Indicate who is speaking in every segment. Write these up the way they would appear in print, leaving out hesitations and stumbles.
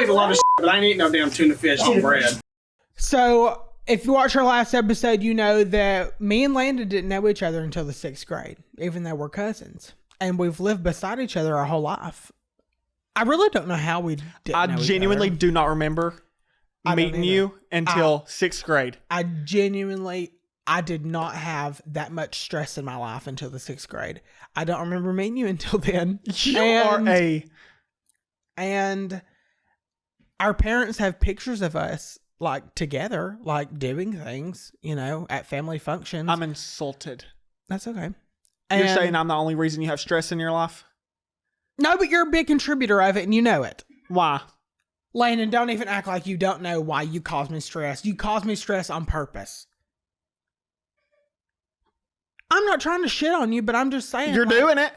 Speaker 1: eat a lot of shit, but I ain't eating no damn tuna fish on bread.
Speaker 2: So, if you watch our last episode, you know that me and Landon didn't know each other until the 6th grade, even though we're cousins. And we've lived beside each other our whole life. I really don't know how we did.
Speaker 3: I genuinely do not remember meeting you until 6th grade.
Speaker 2: I did not have that much stress in my life until the 6th grade. I don't remember meeting you until then. And our parents have pictures of us like together, like doing things, you know, at family functions.
Speaker 3: I'm insulted.
Speaker 2: That's okay.
Speaker 3: You're saying I'm the only reason you have stress in your life?
Speaker 2: No, but you're a big contributor of it and you know it.
Speaker 3: Why?
Speaker 2: Landon, don't even act like you don't know why you cause me stress. You cause me stress on purpose. I'm not trying to shit on you, but I'm just saying.
Speaker 3: You're doing it.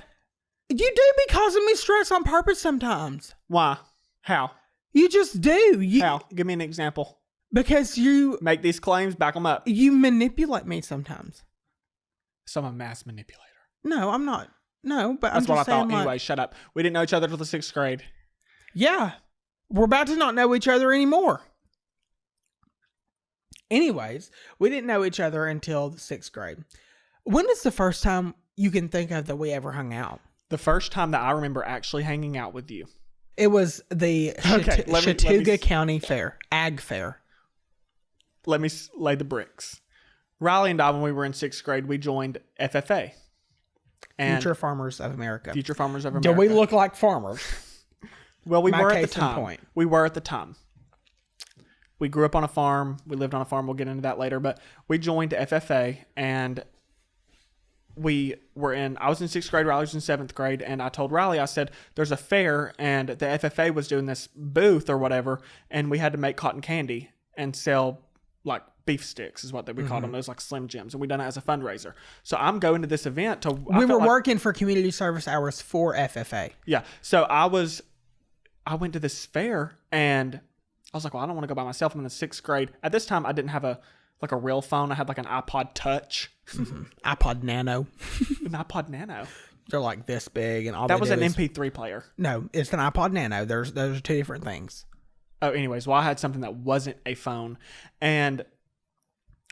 Speaker 2: You do be causing me stress on purpose sometimes.
Speaker 3: Why? How?
Speaker 2: You just do.
Speaker 3: How? Give me an example.
Speaker 2: Because you
Speaker 3: make these claims, back them up.
Speaker 2: You manipulate me sometimes.
Speaker 3: So I'm a mass manipulator.
Speaker 2: No, I'm not. No, but
Speaker 3: that's
Speaker 2: I'm
Speaker 3: what
Speaker 2: just
Speaker 3: I thought.
Speaker 2: Like,
Speaker 3: anyway, shut up. We didn't know each other till the 6th grade.
Speaker 2: Yeah. We're about to not know each other anymore. Anyways, we didn't know each other until the 6th grade. When is the first time you can think of that we ever hung out?
Speaker 3: The first time that I remember actually hanging out with you.
Speaker 2: It was the Chattooga County Fair, Ag Fair.
Speaker 3: Let me lay the bricks. Riley and I, when we were in 6th grade, we joined FFA.
Speaker 2: Future Farmers of America.
Speaker 3: Future Farmers of America.
Speaker 2: Do we look like farmers?
Speaker 3: Well, we were at the time. We were at the time. We grew up on a farm. We lived on a farm. We'll get into that later. But we joined FFA, and I was in 6th grade, Riley was in 7th grade, and I told Riley, I said, there's a fair, and the FFA was doing this booth or whatever, and we had to make cotton candy and sell, like, beef sticks is what we called them. It was like Slim Jims, and we done it as a fundraiser. So I'm going to this event to...
Speaker 2: We were working for community service hours for FFA.
Speaker 3: Yeah. So I went to this fair, and I was like, well, I don't want to go by myself. I'm in the 6th grade. At this time, I didn't have a real phone. I had like an iPod Touch.
Speaker 2: iPod Nano.
Speaker 3: An iPod Nano.
Speaker 2: They're like this big, and all
Speaker 3: that was an MP3 player.
Speaker 2: No, it's an iPod Nano. Those are two different things.
Speaker 3: Oh, anyways, well, I had something that wasn't a phone, and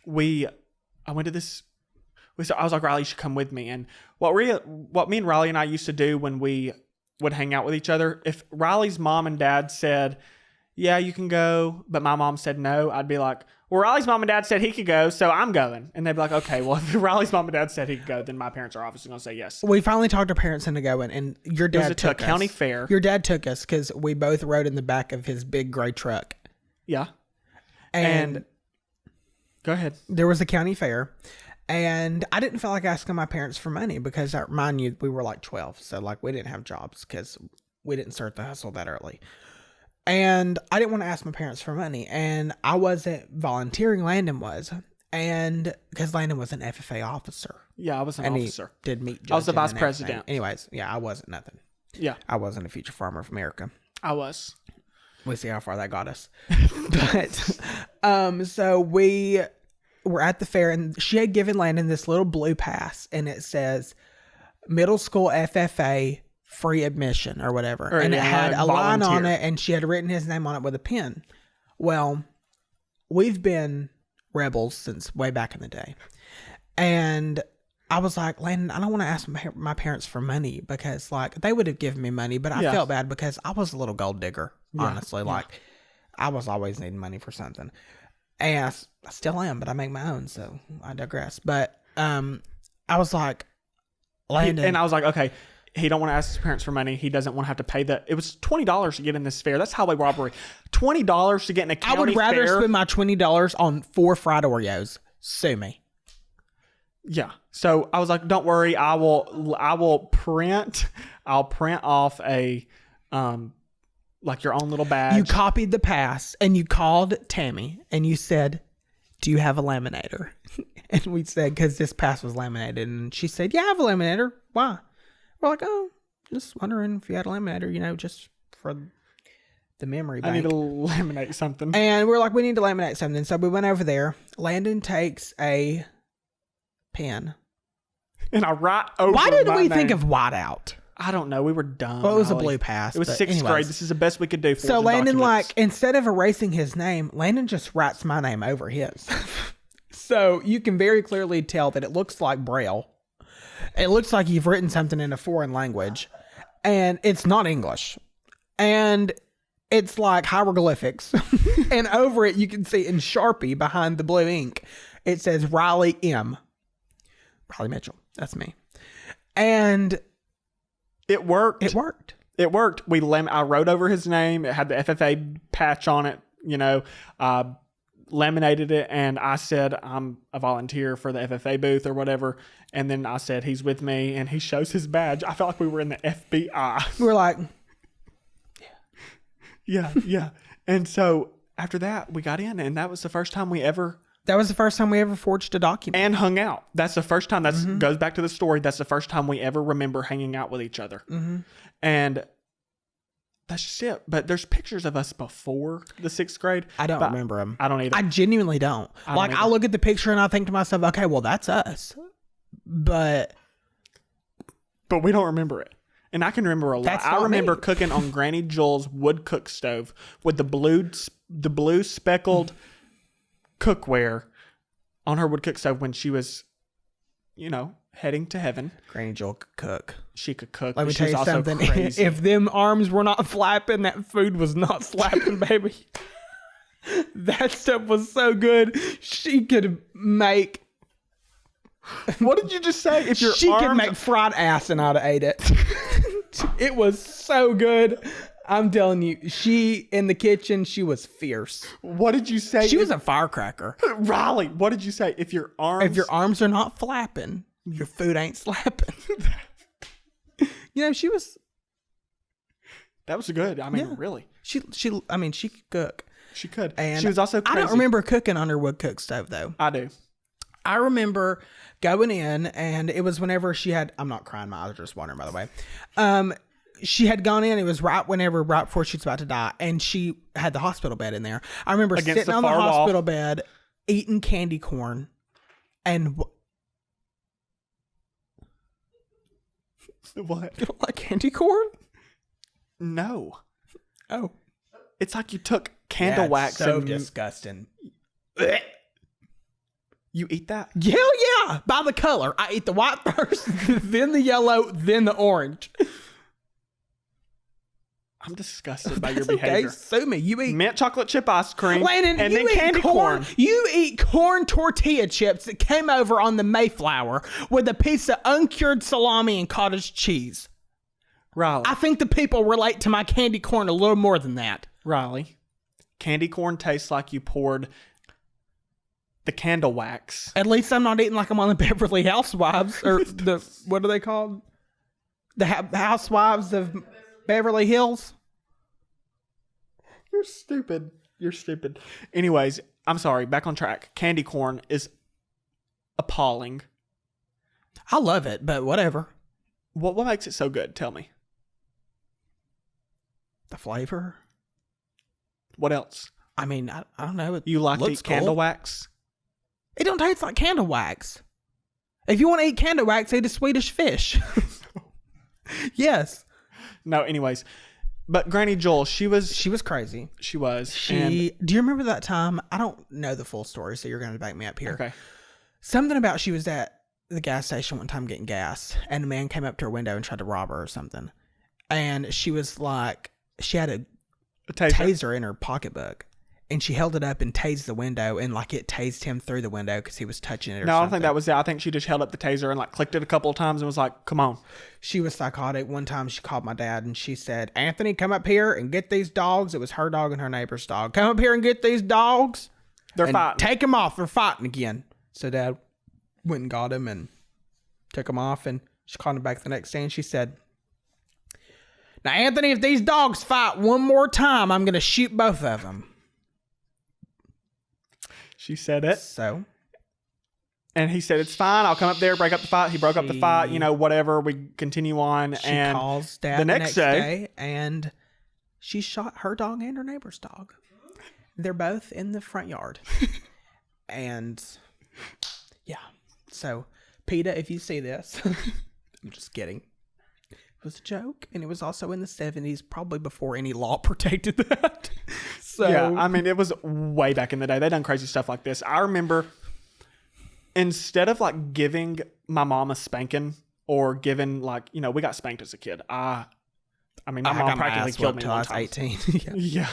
Speaker 3: I went to this. I was like, Riley, you should come with me. And what me and Riley and I used to do when we would hang out with each other, if Riley's mom and dad said, yeah, you can go, but my mom said no, I'd be like, well, Riley's mom and dad said he could go, so I'm going. And they'd be like, okay, well, if Riley's mom and dad said he could go, then my parents are obviously going to say yes.
Speaker 2: We finally talked our parents into going, and your dad took us.
Speaker 3: County fair.
Speaker 2: Your dad took us because we both rode in the back of his big gray truck.
Speaker 3: Yeah. And go ahead.
Speaker 2: There was a county fair, and I didn't feel like asking my parents for money because, mind you, we were like 12, so like we didn't have jobs because we didn't start the hustle that early. And I didn't want to ask my parents for money, and I wasn't volunteering. Landon was, and because Landon was an FFA officer.
Speaker 3: Yeah, I was an officer.
Speaker 2: He did meet.
Speaker 3: I was the vice president.
Speaker 2: Anyways, yeah, I wasn't nothing.
Speaker 3: Yeah,
Speaker 2: I wasn't a future farmer of America.
Speaker 3: I was.
Speaker 2: We'll see how far that got us. But so we were at the fair, and she had given Landon this little blue pass, and it says middle school FFA free admission or whatever. And it had a line on it, and she had written his name on it with a pen. Well, we've been rebels since way back in the day. And I was like, Landon, I don't want to ask my parents for money because like they would have given me money, but I felt bad because I was a little gold digger, honestly. Like I was always needing money for something. And I still am, but I make my own, so I digress. But I was like, Landon.
Speaker 3: And I was like, okay, he don't want to ask his parents for money. He doesn't want to have to pay it was $20 to get in this fair. That's highway robbery. $20 to get in a county fair. I would rather
Speaker 2: spend my $20 on 4 fried Oreos. Sue me.
Speaker 3: Yeah. So I was like, don't worry. I'll print off a, like your own little badge.
Speaker 2: You copied the pass and you called Tammy and you said, do you have a laminator? And we said, because this pass was laminated. And she said, yeah, I have a laminator. Why? We're like, oh, just wondering if you had a laminator, just for the memory bank.
Speaker 3: I need to laminate something.
Speaker 2: And we're like, we need to laminate something. So we went over there. Landon takes a pen.
Speaker 3: And I write over
Speaker 2: Why didn't we
Speaker 3: name.
Speaker 2: think of whiteout?
Speaker 3: I don't know. We were dumb.
Speaker 2: Well, it was a blue pass.
Speaker 3: It was sixth grade. This is the best we could do.
Speaker 2: So Landon, like, instead of erasing his name, Landon just writes my name over his. So you can very clearly tell that it looks like Braille. It looks like you've written something in a foreign language, and it's not English. And it's like hieroglyphics. And over it, you can see in Sharpie behind the blue ink, it says Riley M. Riley Mitchell. That's me. And
Speaker 3: it worked.
Speaker 2: It worked.
Speaker 3: It worked. I wrote over his name. It had the FFA patch on it, laminated it, and I said I'm a volunteer for the FFA booth or whatever. And then I said he's with me, and he shows his badge. I felt like we were in the FBI.
Speaker 2: We were like,
Speaker 3: yeah. And so after that, we got in, and that was the first time we ever
Speaker 2: forged a document
Speaker 3: and hung out. That's the first time. That goes back to the story. That's the first time we ever remember hanging out with each other. And that's just it. But there's pictures of us before the sixth grade.
Speaker 2: I don't remember them.
Speaker 3: I don't either.
Speaker 2: I genuinely don't. I look at the picture and I think to myself, okay, well, that's us. But
Speaker 3: we don't remember it. And I can remember a lot. I remember cooking on Granny Jules' wood cook stove with the blue speckled cookware on her wood cook stove when she was, heading to heaven.
Speaker 2: Granny Jewel could cook.
Speaker 3: She could cook.
Speaker 2: Let me tell you something. If them arms were not flapping, that food was not slapping, baby. That stuff was so good. She could make.
Speaker 3: What did you just say? If
Speaker 2: she could make fried ass and I'd have ate it. It was so good. I'm telling you, she in the kitchen, she was fierce.
Speaker 3: What did you say?
Speaker 2: She was a firecracker.
Speaker 3: Riley, what did you say? If your arms
Speaker 2: are not flapping, your food ain't slapping. She was.
Speaker 3: That was good. I mean, really.
Speaker 2: She could cook.
Speaker 3: She could.
Speaker 2: And
Speaker 3: she was also crazy.
Speaker 2: I don't remember cooking on her wood cook stove though.
Speaker 3: I do.
Speaker 2: I remember going in, and it was whenever she had. I'm not crying. My eyes are just watering, by the way. She had gone in. It was right before she was about to die, and she had the hospital bed in there. I remember sitting on the hospital bed, eating candy corn, and
Speaker 3: what?
Speaker 2: You don't like candy corn?
Speaker 3: No.
Speaker 2: Oh,
Speaker 3: it's like you took candle wax.
Speaker 2: So disgusting.
Speaker 3: You eat that?
Speaker 2: Hell yeah! By the color, I eat the white first, then the yellow, then the orange.
Speaker 3: I'm disgusted by your behavior.
Speaker 2: Okay, sue me. You eat
Speaker 3: mint chocolate chip ice cream,
Speaker 2: Landon,
Speaker 3: and then candy corn.
Speaker 2: You eat corn tortilla chips that came over on the Mayflower with a piece of uncured salami and cottage cheese.
Speaker 3: Riley,
Speaker 2: I think the people relate to my candy corn a little more than that.
Speaker 3: Riley, candy corn tastes like you poured the candle wax.
Speaker 2: At least I'm not eating like I'm on the Beverly Housewives or what are they called? The Housewives of Beverly Hills.
Speaker 3: You're stupid. Anyways, I'm sorry. Back on track. Candy corn is appalling.
Speaker 2: I love it, but whatever.
Speaker 3: What makes it so good? Tell me.
Speaker 2: The flavor.
Speaker 3: What else?
Speaker 2: I mean, I don't know.
Speaker 3: You like to eat candle wax?
Speaker 2: It don't taste like candle wax. If you want to eat candle wax, eat a Swedish fish. Yes.
Speaker 3: No, anyways. But Granny Joel, she was
Speaker 2: crazy.
Speaker 3: She was.
Speaker 2: Do you remember that time? I don't know the full story, so you're going to back me up here.
Speaker 3: Okay.
Speaker 2: Something about she was at the gas station one time getting gas, and a man came up to her window and tried to rob her or something. And she was like, she had a taser in her pocketbook. And she held it up and tased the window, and like it tased him through the window because he was touching it.
Speaker 3: No, I don't think that was it. I think she just held up the taser and like clicked it a couple of times and was like, "Come on."
Speaker 2: She was psychotic. One time she called my dad and she said, "Anthony, come up here and get these dogs." It was her dog and her neighbor's dog. "Come up here and get these dogs.
Speaker 3: They're fighting.
Speaker 2: Take them off. They're fighting again." So Dad went and got him and took him off. And she called him back the next day and she said, "Now, Anthony, if these dogs fight one more time, I'm going to shoot both of them."
Speaker 3: She said it.
Speaker 2: So.
Speaker 3: And he said, "It's fine. I'll come up there, break up the fight." He broke up the fight, whatever. We continue on.
Speaker 2: She
Speaker 3: and
Speaker 2: calls Dad the next day, and she shot her dog and her neighbor's dog. They're both in the front yard. And yeah. So, PETA, if you see this, I'm just kidding. was a joke, and it was also in the 70s, probably before any law protected that. So
Speaker 3: yeah, I mean, it was way back in the day. They done crazy stuff like this. I remember instead of like giving my mom a spanking or giving like, you know, we got spanked as a kid. I mean, my mom practically killed me
Speaker 2: till I was 18.
Speaker 3: Yeah.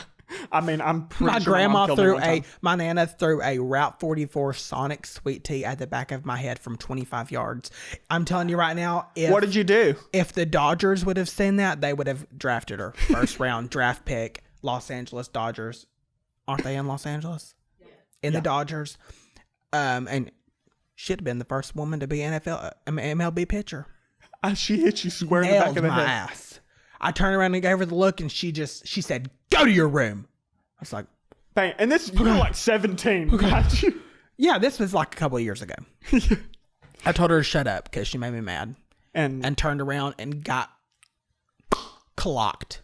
Speaker 3: I mean, I'm pretty
Speaker 2: my
Speaker 3: sure
Speaker 2: grandma my Nana threw a Route 44 Sonic sweet tea at the back of my head from 25 yards. I'm telling you right now.
Speaker 3: What did you do?
Speaker 2: If the Dodgers would have seen that, they would have drafted her. First round draft pick, Los Angeles Dodgers. Aren't they in Los Angeles? Yeah. In the Dodgers. And she'd have been the first woman to be MLB pitcher.
Speaker 3: She hit you square in the back of the head.
Speaker 2: Ass. I turned around and gave her the look, and she said, "Go to your room." I was like,
Speaker 3: bang. And this, you were like 17. Okay.
Speaker 2: Yeah, this was like a couple of years ago. I told her to shut up because she made me mad. And turned around and got clocked.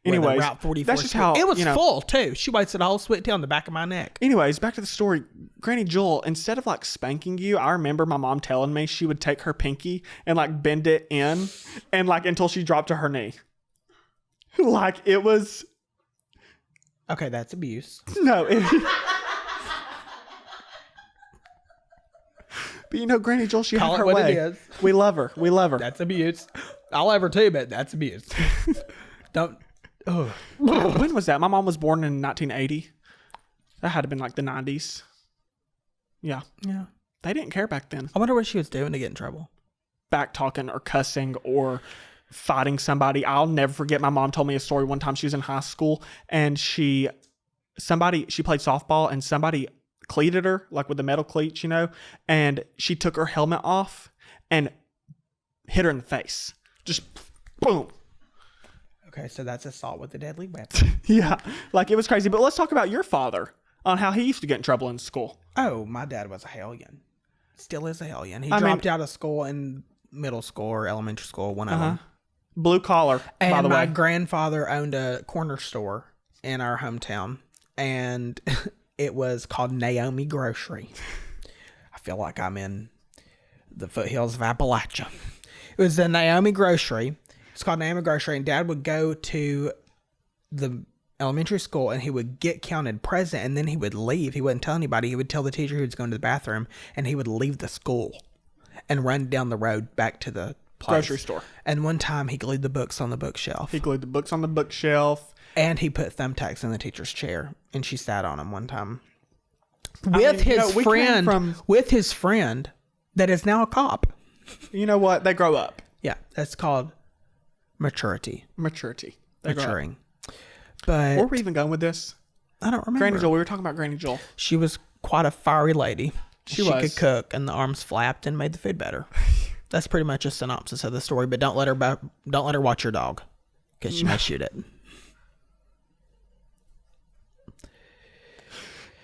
Speaker 3: Anyways,
Speaker 2: Route 44.
Speaker 3: That's just how
Speaker 2: it was full too. She wasted a whole sweet tea on the back of my neck.
Speaker 3: Anyways, back to the story. Granny Jewel, instead of like spanking you, I remember my mom telling me she would take her pinky and like bend it in and like until she dropped to her knee. Like it was.
Speaker 2: Okay, that's abuse.
Speaker 3: No. But you know, Granny Jewel, she had her way. It is. We love her. We love her.
Speaker 2: That's abuse. I love her too, but that's abuse. Don't.
Speaker 3: Oh. When was that? My mom was born in 1980. That had to have been like the 90s. Yeah.
Speaker 2: Yeah.
Speaker 3: They didn't care back then.
Speaker 2: I wonder what she was doing to get in trouble.
Speaker 3: Back talking or cussing or fighting somebody. I'll never forget. My mom told me a story one time. She was in high school and she played softball and somebody cleated her, like with the metal cleats, you know, and she took her helmet off and hit her in the face. Just boom.
Speaker 2: Okay, so that's assault with a deadly weapon.
Speaker 3: Yeah, like it was crazy. But let's talk about your father on how he used to get in trouble in school.
Speaker 2: Oh, my dad was a hellion. Still is a hellion. He dropped out of school in middle school or elementary school, one of them.
Speaker 3: Blue collar,
Speaker 2: and
Speaker 3: by the way.
Speaker 2: My grandfather owned a corner store in our hometown, and it was called Naomi Grocery. I feel like I'm in the foothills of Appalachia. It was a Naomi Grocery. It's called Naomi Grocery, and Dad would go to the elementary school, and he would get counted present, and then he would leave. He wouldn't tell anybody. He would tell the teacher he was going to the bathroom, and he would leave the school and run down the road back to the place.
Speaker 3: Grocery store.
Speaker 2: And one time, he glued the books on the bookshelf. And he put thumbtacks in the teacher's chair, and she sat on him one time. With his friend that is now a cop.
Speaker 3: You know what? They grow up.
Speaker 2: Yeah, that's called maturity. Maturing. But
Speaker 3: where were we even going with this?
Speaker 2: I don't remember.
Speaker 3: Granny Jewel. We were talking about Granny Jewel.
Speaker 2: She was quite a fiery lady. She could cook, and the arms flapped and made the food better. That's pretty much a synopsis of the story. But don't let her watch your dog, because she may shoot it.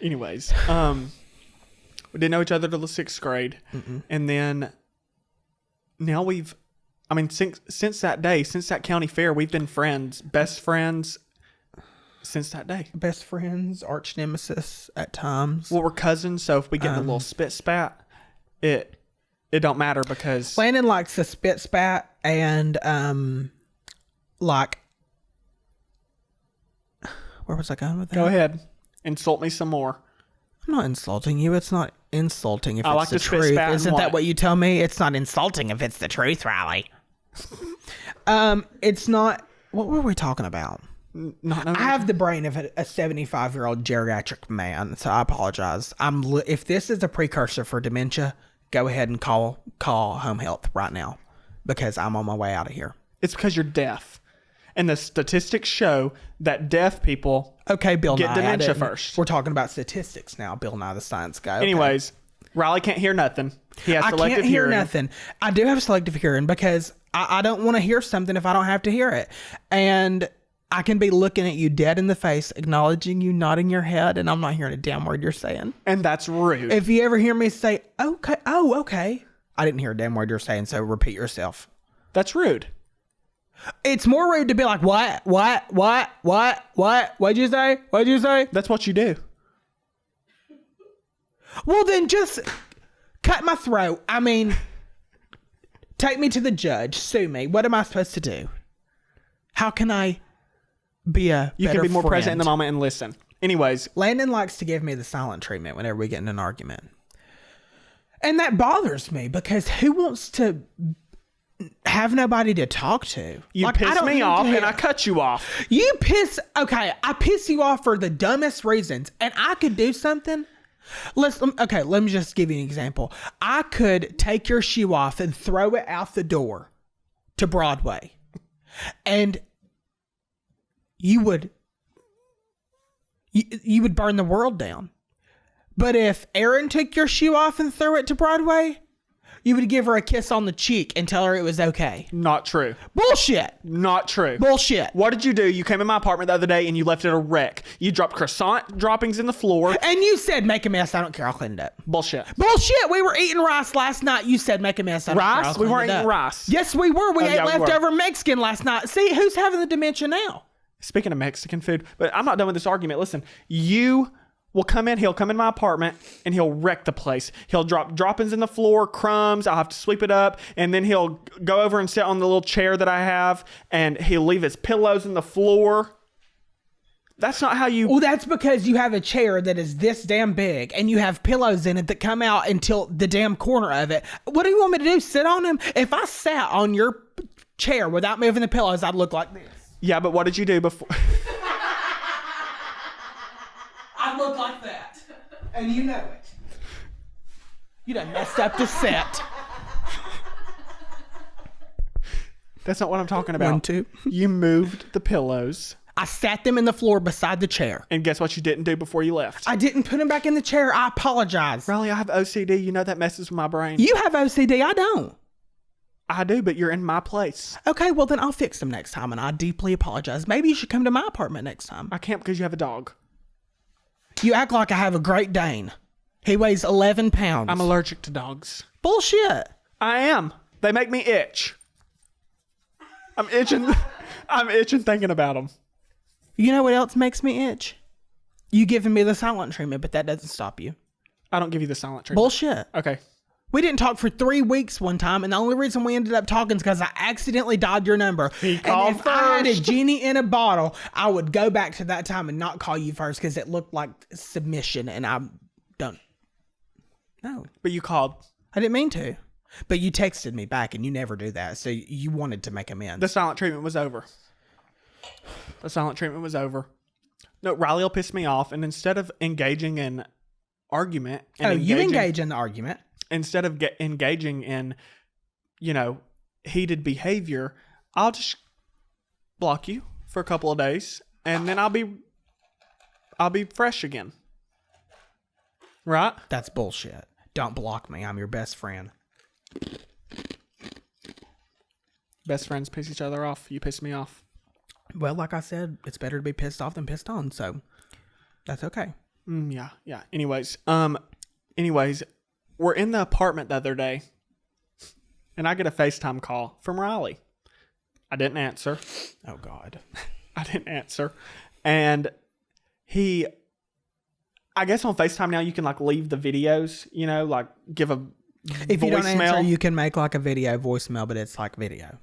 Speaker 3: Anyways, we didn't know each other till the 6th grade, and then now since that day, since that county fair, we've been friends, best friends since that day.
Speaker 2: Best friends, arch nemesis at times.
Speaker 3: Well, we're cousins, so if we get in a little spit spat, it don't matter because
Speaker 2: Landon likes a spit spat and like, where was I going with that?
Speaker 3: Go ahead, insult me some more.
Speaker 2: I'm not insulting you. It's not insulting if
Speaker 3: I
Speaker 2: it's the truth. Isn't that what you tell me? It's not insulting if it's the truth, Riley. It's not. What were we talking about? I have the brain of a 75-year-old geriatric man, so I apologize. If this is a precursor for dementia, go ahead and call home health right now, because I'm on my way out of here.
Speaker 3: It's because you're deaf, and the statistics show that deaf people
Speaker 2: Bill
Speaker 3: get
Speaker 2: Nye,
Speaker 3: dementia first.
Speaker 2: We're talking about statistics now. Bill Nye the Science Guy. Okay.
Speaker 3: Anyways, Riley can't hear nothing. He has selective hearing. I can't hear
Speaker 2: nothing. I do have selective hearing because I don't want to hear something if I don't have to hear it. And I can be looking at you dead in the face, acknowledging you, nodding your head, and I'm not hearing a damn word you're saying.
Speaker 3: And that's rude.
Speaker 2: If you ever hear me say, okay, okay. I didn't hear a damn word you're saying, so repeat yourself.
Speaker 3: That's rude.
Speaker 2: It's more rude to be like, what? What'd you say?
Speaker 3: That's what you do.
Speaker 2: Well, then just cut my throat. I mean, Take me to the judge. Sue me. What am I supposed to do? How can I be a
Speaker 3: You
Speaker 2: better
Speaker 3: can be more
Speaker 2: friend?
Speaker 3: present in the moment and listen. Anyways.
Speaker 2: Landon likes to give me the silent treatment whenever we get in an argument. And that bothers me because who wants to have nobody to talk to?
Speaker 3: You piss me off and I cut you off.
Speaker 2: Okay, I piss you off for the dumbest reasons. And I could do something. Let me just give you an example. I could take your shoe off and throw it out the door to Broadway. And you would burn the world down. But if Erin took your shoe off and threw it to Broadway, you would give her a kiss on the cheek and tell her it was okay.
Speaker 3: Not true.
Speaker 2: Bullshit.
Speaker 3: Not true.
Speaker 2: Bullshit.
Speaker 3: What did you do? You came in my apartment the other day and you left it a wreck. You dropped croissant droppings in the floor.
Speaker 2: And you said, make a mess. I don't care. I'll clean it up.
Speaker 3: Bullshit.
Speaker 2: Bullshit. We were eating rice last night. You said, make a mess. I don't care. I'll clean
Speaker 3: We weren't
Speaker 2: it up.
Speaker 3: eating rice.
Speaker 2: Yes, we were. We ate leftover Mexican last night. See, who's having the dementia now?
Speaker 3: Speaking of Mexican food, but I'm not done with this argument. Listen, you will come in. He'll come in my apartment and he'll wreck the place. He'll drop droppings in the floor, crumbs. I'll have to sweep it up. And then he'll go over and sit on the little chair that I have and he'll leave his pillows in the floor. That's not how you...
Speaker 2: Well, that's because you have a chair that is this damn big and you have pillows in it that come out until the damn corner of it. What do you want me to do? Sit on them? If I sat on your chair without moving the pillows, I'd look like this.
Speaker 3: Yeah, but what did you do before?
Speaker 2: I look like that. And you know it. You done messed up the set.
Speaker 3: That's not what I'm talking about.
Speaker 2: 1, 2.
Speaker 3: You moved the pillows.
Speaker 2: I sat them in the floor beside the chair.
Speaker 3: And guess what you didn't do before you left?
Speaker 2: I didn't put them back in the chair. I apologize.
Speaker 3: Riley, I have OCD. You know that messes with my brain.
Speaker 2: You have OCD. I don't.
Speaker 3: I do, but you're in my place.
Speaker 2: Okay, well then I'll fix them next time and I deeply apologize. Maybe you should come to my apartment next time.
Speaker 3: I can't because you have a dog.
Speaker 2: You act like I have a Great Dane. He weighs 11 pounds.
Speaker 3: I'm allergic to dogs.
Speaker 2: Bullshit.
Speaker 3: I am. They make me itch. I'm itching. I'm itching thinking about them.
Speaker 2: You know what else makes me itch? You giving me the silent treatment, but that doesn't stop you.
Speaker 3: I don't give you the silent treatment.
Speaker 2: Bullshit.
Speaker 3: Okay.
Speaker 2: We didn't talk for 3 weeks one time, and the only reason we ended up talking is because I accidentally dialed your number.
Speaker 3: He called
Speaker 2: and if I had a genie in a bottle, I would go back to that time and not call you first because it looked like submission, and I don't. No.
Speaker 3: But you called.
Speaker 2: I didn't mean to. But you texted me back, and you never do that, so you wanted to make amends.
Speaker 3: The silent treatment was over. The silent treatment was over. No, Riley will piss me off, and instead of engaging in argument...
Speaker 2: you engage in the argument.
Speaker 3: Instead of engaging in, heated behavior, I'll just block you for a couple of days, and then I'll be fresh again. Right?
Speaker 2: That's bullshit. Don't block me. I'm your best friend.
Speaker 3: Best friends piss each other off. You piss me off.
Speaker 2: Well, like I said, it's better to be pissed off than pissed on, so that's okay.
Speaker 3: Yeah. Anyways, we're in the apartment the other day, and I get a FaceTime call from Riley. I didn't answer.
Speaker 2: Oh, God.
Speaker 3: I didn't answer. And I guess on FaceTime now you can leave the videos, give a
Speaker 2: If you don't answer,
Speaker 3: voicemail.
Speaker 2: you can make a video voicemail, but it's like video.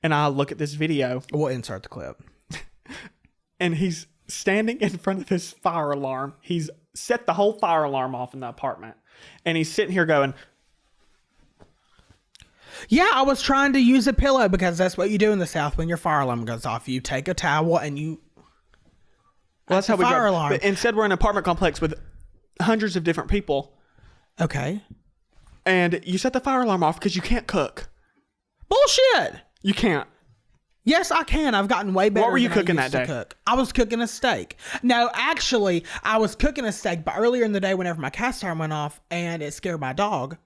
Speaker 3: And I look at this video.
Speaker 2: We'll insert the clip.
Speaker 3: And he's standing in front of his fire alarm. He's set the whole fire alarm off in the apartment. And he's sitting here going...
Speaker 2: Yeah, I was trying to use a pillow because that's what you do in the South when your fire alarm goes off. You take a towel and you...
Speaker 3: Well, that's how we go.
Speaker 2: Fire alarm.
Speaker 3: But instead, we're in an apartment complex with hundreds of different people.
Speaker 2: Okay.
Speaker 3: And you set the fire alarm off because you can't cook.
Speaker 2: Bullshit!
Speaker 3: You can't.
Speaker 2: Yes, I can. I've gotten way better.
Speaker 3: What were you
Speaker 2: than
Speaker 3: cooking
Speaker 2: I used
Speaker 3: that
Speaker 2: to
Speaker 3: day?
Speaker 2: Cook. I was cooking a steak. No, actually, I was cooking a steak, but earlier in the day, whenever my cast iron went off and it scared my dog,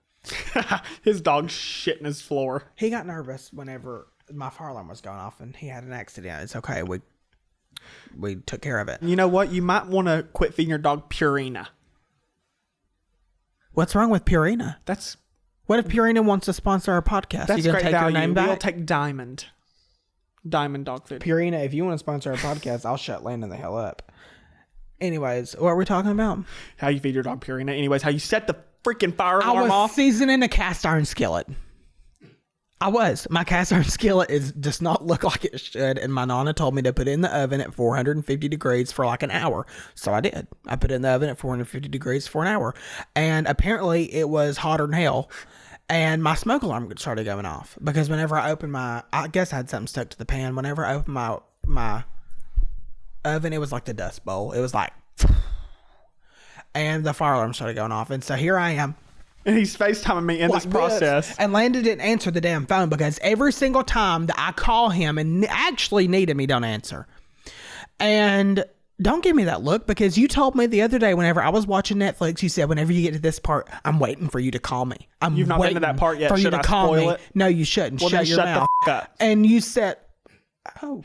Speaker 3: His dog shit in his floor.
Speaker 2: he got nervous whenever my fire alarm was going off and he had an accident. It's okay. We took care of it.
Speaker 3: You know what? You might want to quit feeding your dog Purina.
Speaker 2: What's wrong with Purina? What if Purina wants to sponsor our podcast?
Speaker 3: That's
Speaker 2: you gonna
Speaker 3: great
Speaker 2: take
Speaker 3: value.
Speaker 2: your name back?
Speaker 3: We'll take Diamond dog food.
Speaker 2: Purina, if you want to sponsor our podcast, I'll shut Landon the hell up. Anyways, what are we talking about?
Speaker 3: How you feed your dog Purina. Anyways, how you set the freaking fire
Speaker 2: I
Speaker 3: alarm
Speaker 2: was
Speaker 3: off.
Speaker 2: seasoning a cast iron skillet. I was. My cast iron skillet does not look like it should, and my nana told me to put it in the oven at 450 degrees for like an hour. So I did. I put it in the oven at 450 degrees for an hour, and apparently it was hotter than hell. And my smoke alarm started going off because whenever I opened I guess I had something stuck to the pan. Whenever I opened my oven, it was like the Dust Bowl. It was like, and the fire alarm started going off. And so here I am.
Speaker 3: And he's FaceTiming me in this process.
Speaker 2: And Landon didn't answer the damn phone because every single time that I call him and actually need him, he don't answer. And don't give me that look, because you told me the other day whenever I was watching Netflix, you said whenever you get to this part, I'm waiting for you to call me.
Speaker 3: You've not been to that part yet.
Speaker 2: For
Speaker 3: Should
Speaker 2: you to
Speaker 3: I
Speaker 2: call
Speaker 3: spoil
Speaker 2: me.
Speaker 3: it?
Speaker 2: No, you shouldn't.
Speaker 3: Well,
Speaker 2: shut your mouth.
Speaker 3: The up.
Speaker 2: And you said, oh,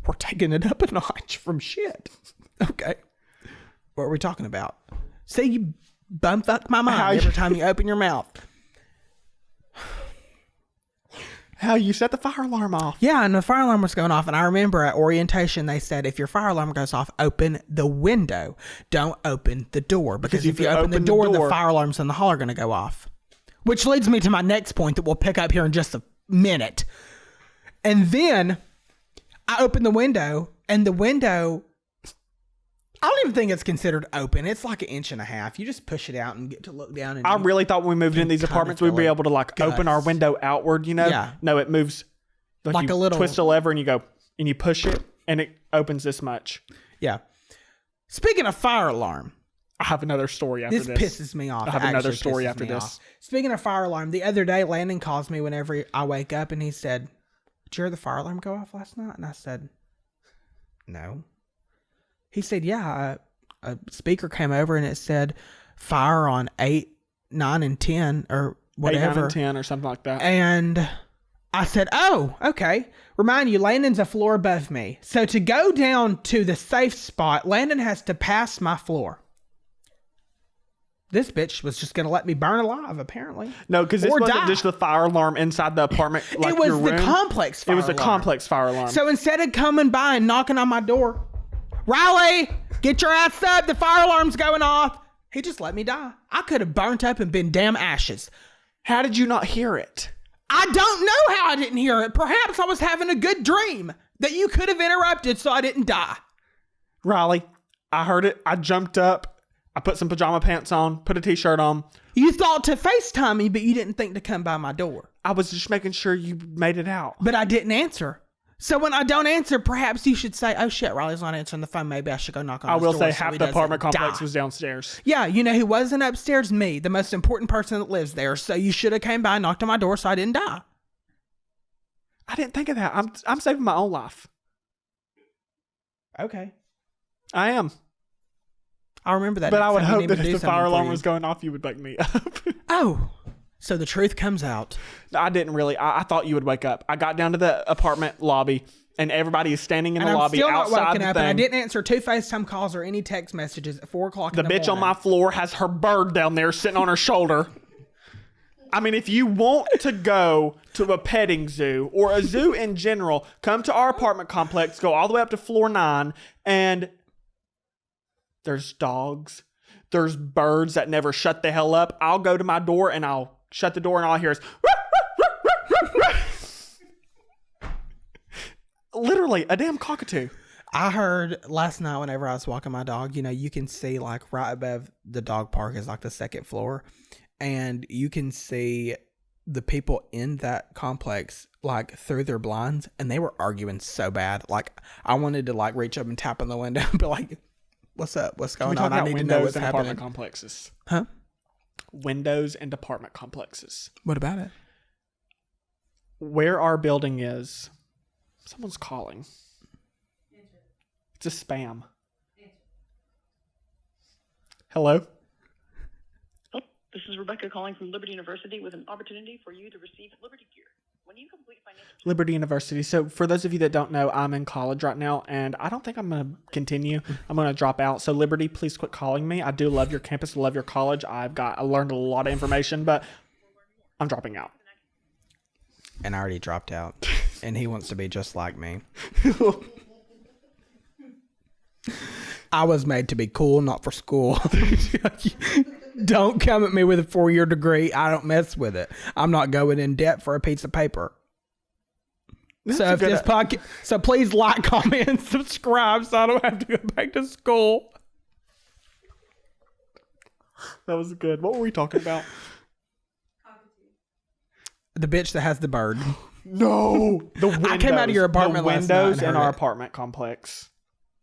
Speaker 2: we're taking it up a notch from shit. Okay. What are we talking about? See, you bumfuck my mind every time you open your mouth.
Speaker 3: How you set the fire alarm off?
Speaker 2: Yeah, and the fire alarm was going off. And I remember at orientation, they said, if your fire alarm goes off, open the window. Don't open the door. Because if you open the door, the fire alarms in the hall are going to go off. Which leads me to my next point that we'll pick up here in just a minute. And then I open the window, and the window, I don't even think it's considered open. It's like 1.5 inches. You just push it out and get to look down. And
Speaker 3: I really thought when we moved in these apartments, we'd be able to like open our window outward, you know?
Speaker 2: Yeah.
Speaker 3: No, it moves like a little. Twist a lever and you go and you push it and it opens this much.
Speaker 2: Yeah. Speaking of fire alarm,
Speaker 3: I have another story after this.
Speaker 2: This pisses me off.
Speaker 3: I have another story after this.
Speaker 2: Off. Speaking of fire alarm, the other day, Landon calls me whenever I wake up and he said, did you hear the fire alarm go off last night? And I said, no. He said, yeah, a speaker came over and it said fire on 8, 9, and 10 or whatever.
Speaker 3: 8, 9, and 10 or something like that.
Speaker 2: And I said, oh, okay. Remind you, Landon's a floor above me. So to go down to the safe spot, Landon has to pass my floor. This bitch was just going to let me burn alive, apparently.
Speaker 3: No, because this wasn't just the fire alarm inside the apartment. Like
Speaker 2: it was
Speaker 3: your room.
Speaker 2: The complex fire alarm.
Speaker 3: It was the complex fire alarm.
Speaker 2: So instead of coming by and knocking on my door, Riley, get your ass up. The fire alarm's going off. He just let me die. I could have burnt up and been damn ashes.
Speaker 3: How did you not hear it?
Speaker 2: I don't know how I didn't hear it. Perhaps I was having a good dream that you could have interrupted so I didn't die.
Speaker 3: Riley, I heard it. I jumped up. I put some pajama pants on, put a t-shirt on.
Speaker 2: You thought to FaceTime me, but you didn't think to come by my door.
Speaker 3: I was just making sure you made it out.
Speaker 2: But I didn't answer. So when I don't answer, perhaps you should say, oh shit, Riley's not answering the phone. Maybe I should go knock on his door.
Speaker 3: I will say half the apartment complex was downstairs.
Speaker 2: Yeah, you know who wasn't upstairs? Me, the most important person that lives there. So you should have came by and knocked on my door so I didn't die.
Speaker 3: I didn't think of that. I'm saving my own life.
Speaker 2: Okay.
Speaker 3: I am.
Speaker 2: I remember that.
Speaker 3: But I would hope that if the fire alarm was going off, you would wake me up.
Speaker 2: Oh. So the truth comes out.
Speaker 3: I didn't really. I thought you would wake up. I got down to the apartment lobby, and everybody is standing in the lobby outside the thing. I'm still not woken up, and I didn't
Speaker 2: answer 2 FaceTime calls or any text messages at 4 o'clock in the morning.
Speaker 3: The bitch on my floor has her bird down there sitting on her shoulder. I mean, if you want to go to a petting zoo or a zoo in general, come to our apartment complex, go all the way up to floor 9, and there's dogs. There's birds that never shut the hell up. I'll go to my door and I'll shut the door and all I hear is literally a damn cockatoo.
Speaker 2: I heard last night whenever I was walking my dog, you know, you can see like right above the dog park is like the second floor, and you can see the people in that complex like through their blinds, and they were arguing so bad. Like I wanted to like reach up and tap on the window and be like, what's up? What's going on? I need to know what's happening.
Speaker 3: Apartment complexes.
Speaker 2: Huh?
Speaker 3: Windows and apartment complexes.
Speaker 2: What about it?
Speaker 3: Where our building is, someone's calling. It's a spam. Hello?
Speaker 4: Oh, this is Rebecca calling from Liberty University with an opportunity for you to receive Liberty gear. When you complete financial...
Speaker 3: Liberty University. So for those of you that don't know, I'm in college right now, and I don't think I'm going to continue. I'm going to drop out. So Liberty, please quit calling me. I do love your campus, love your college. I learned a lot of information, but I'm dropping out.
Speaker 2: And I already dropped out. And he wants to be just like me. I was made to be cool, not for school. Don't come at me with a 4-year degree. I don't mess with it. I'm not going in debt for a piece of paper. So if this podcast, so please like, comment, and subscribe so I don't have to go back to school.
Speaker 3: That was good. What were we talking about?
Speaker 2: The bitch that has the bird.
Speaker 3: No, the windows. I
Speaker 2: came out of your apartment last night.
Speaker 3: The windows in our apartment complex.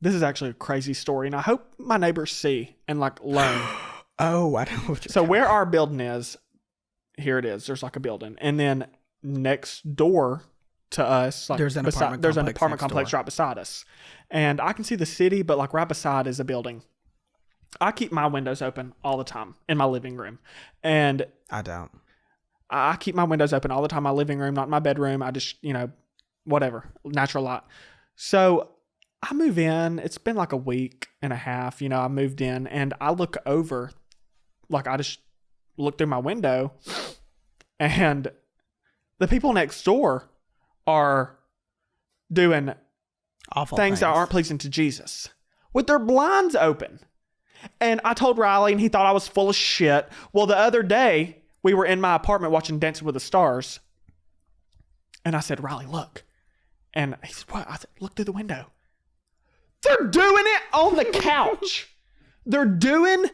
Speaker 3: This is actually a crazy story, and I hope my neighbors see and like learn.
Speaker 2: Oh, I don't know what you're
Speaker 3: So where our building is, here it is. There's like a building, and then next door to us, like
Speaker 2: there's an apartment
Speaker 3: complex right beside us, and I can see the city, but like right beside is a building. I keep my windows open all the time in my living room, and
Speaker 2: I don't.
Speaker 3: I keep my windows open all the time in my living room, not in my bedroom. I just, whatever, natural light. So I move in. It's been like a week and a half. I moved in, and I look over, like I just look through my window, and the people next door are doing
Speaker 2: awful
Speaker 3: things that aren't pleasing to Jesus with their blinds open. And I told Riley, and he thought I was full of shit. Well, the other day, we were in my apartment watching Dancing with the Stars. And I said, Riley, look. And he said, what? I said, look through the window. They're doing it on the couch. They're doing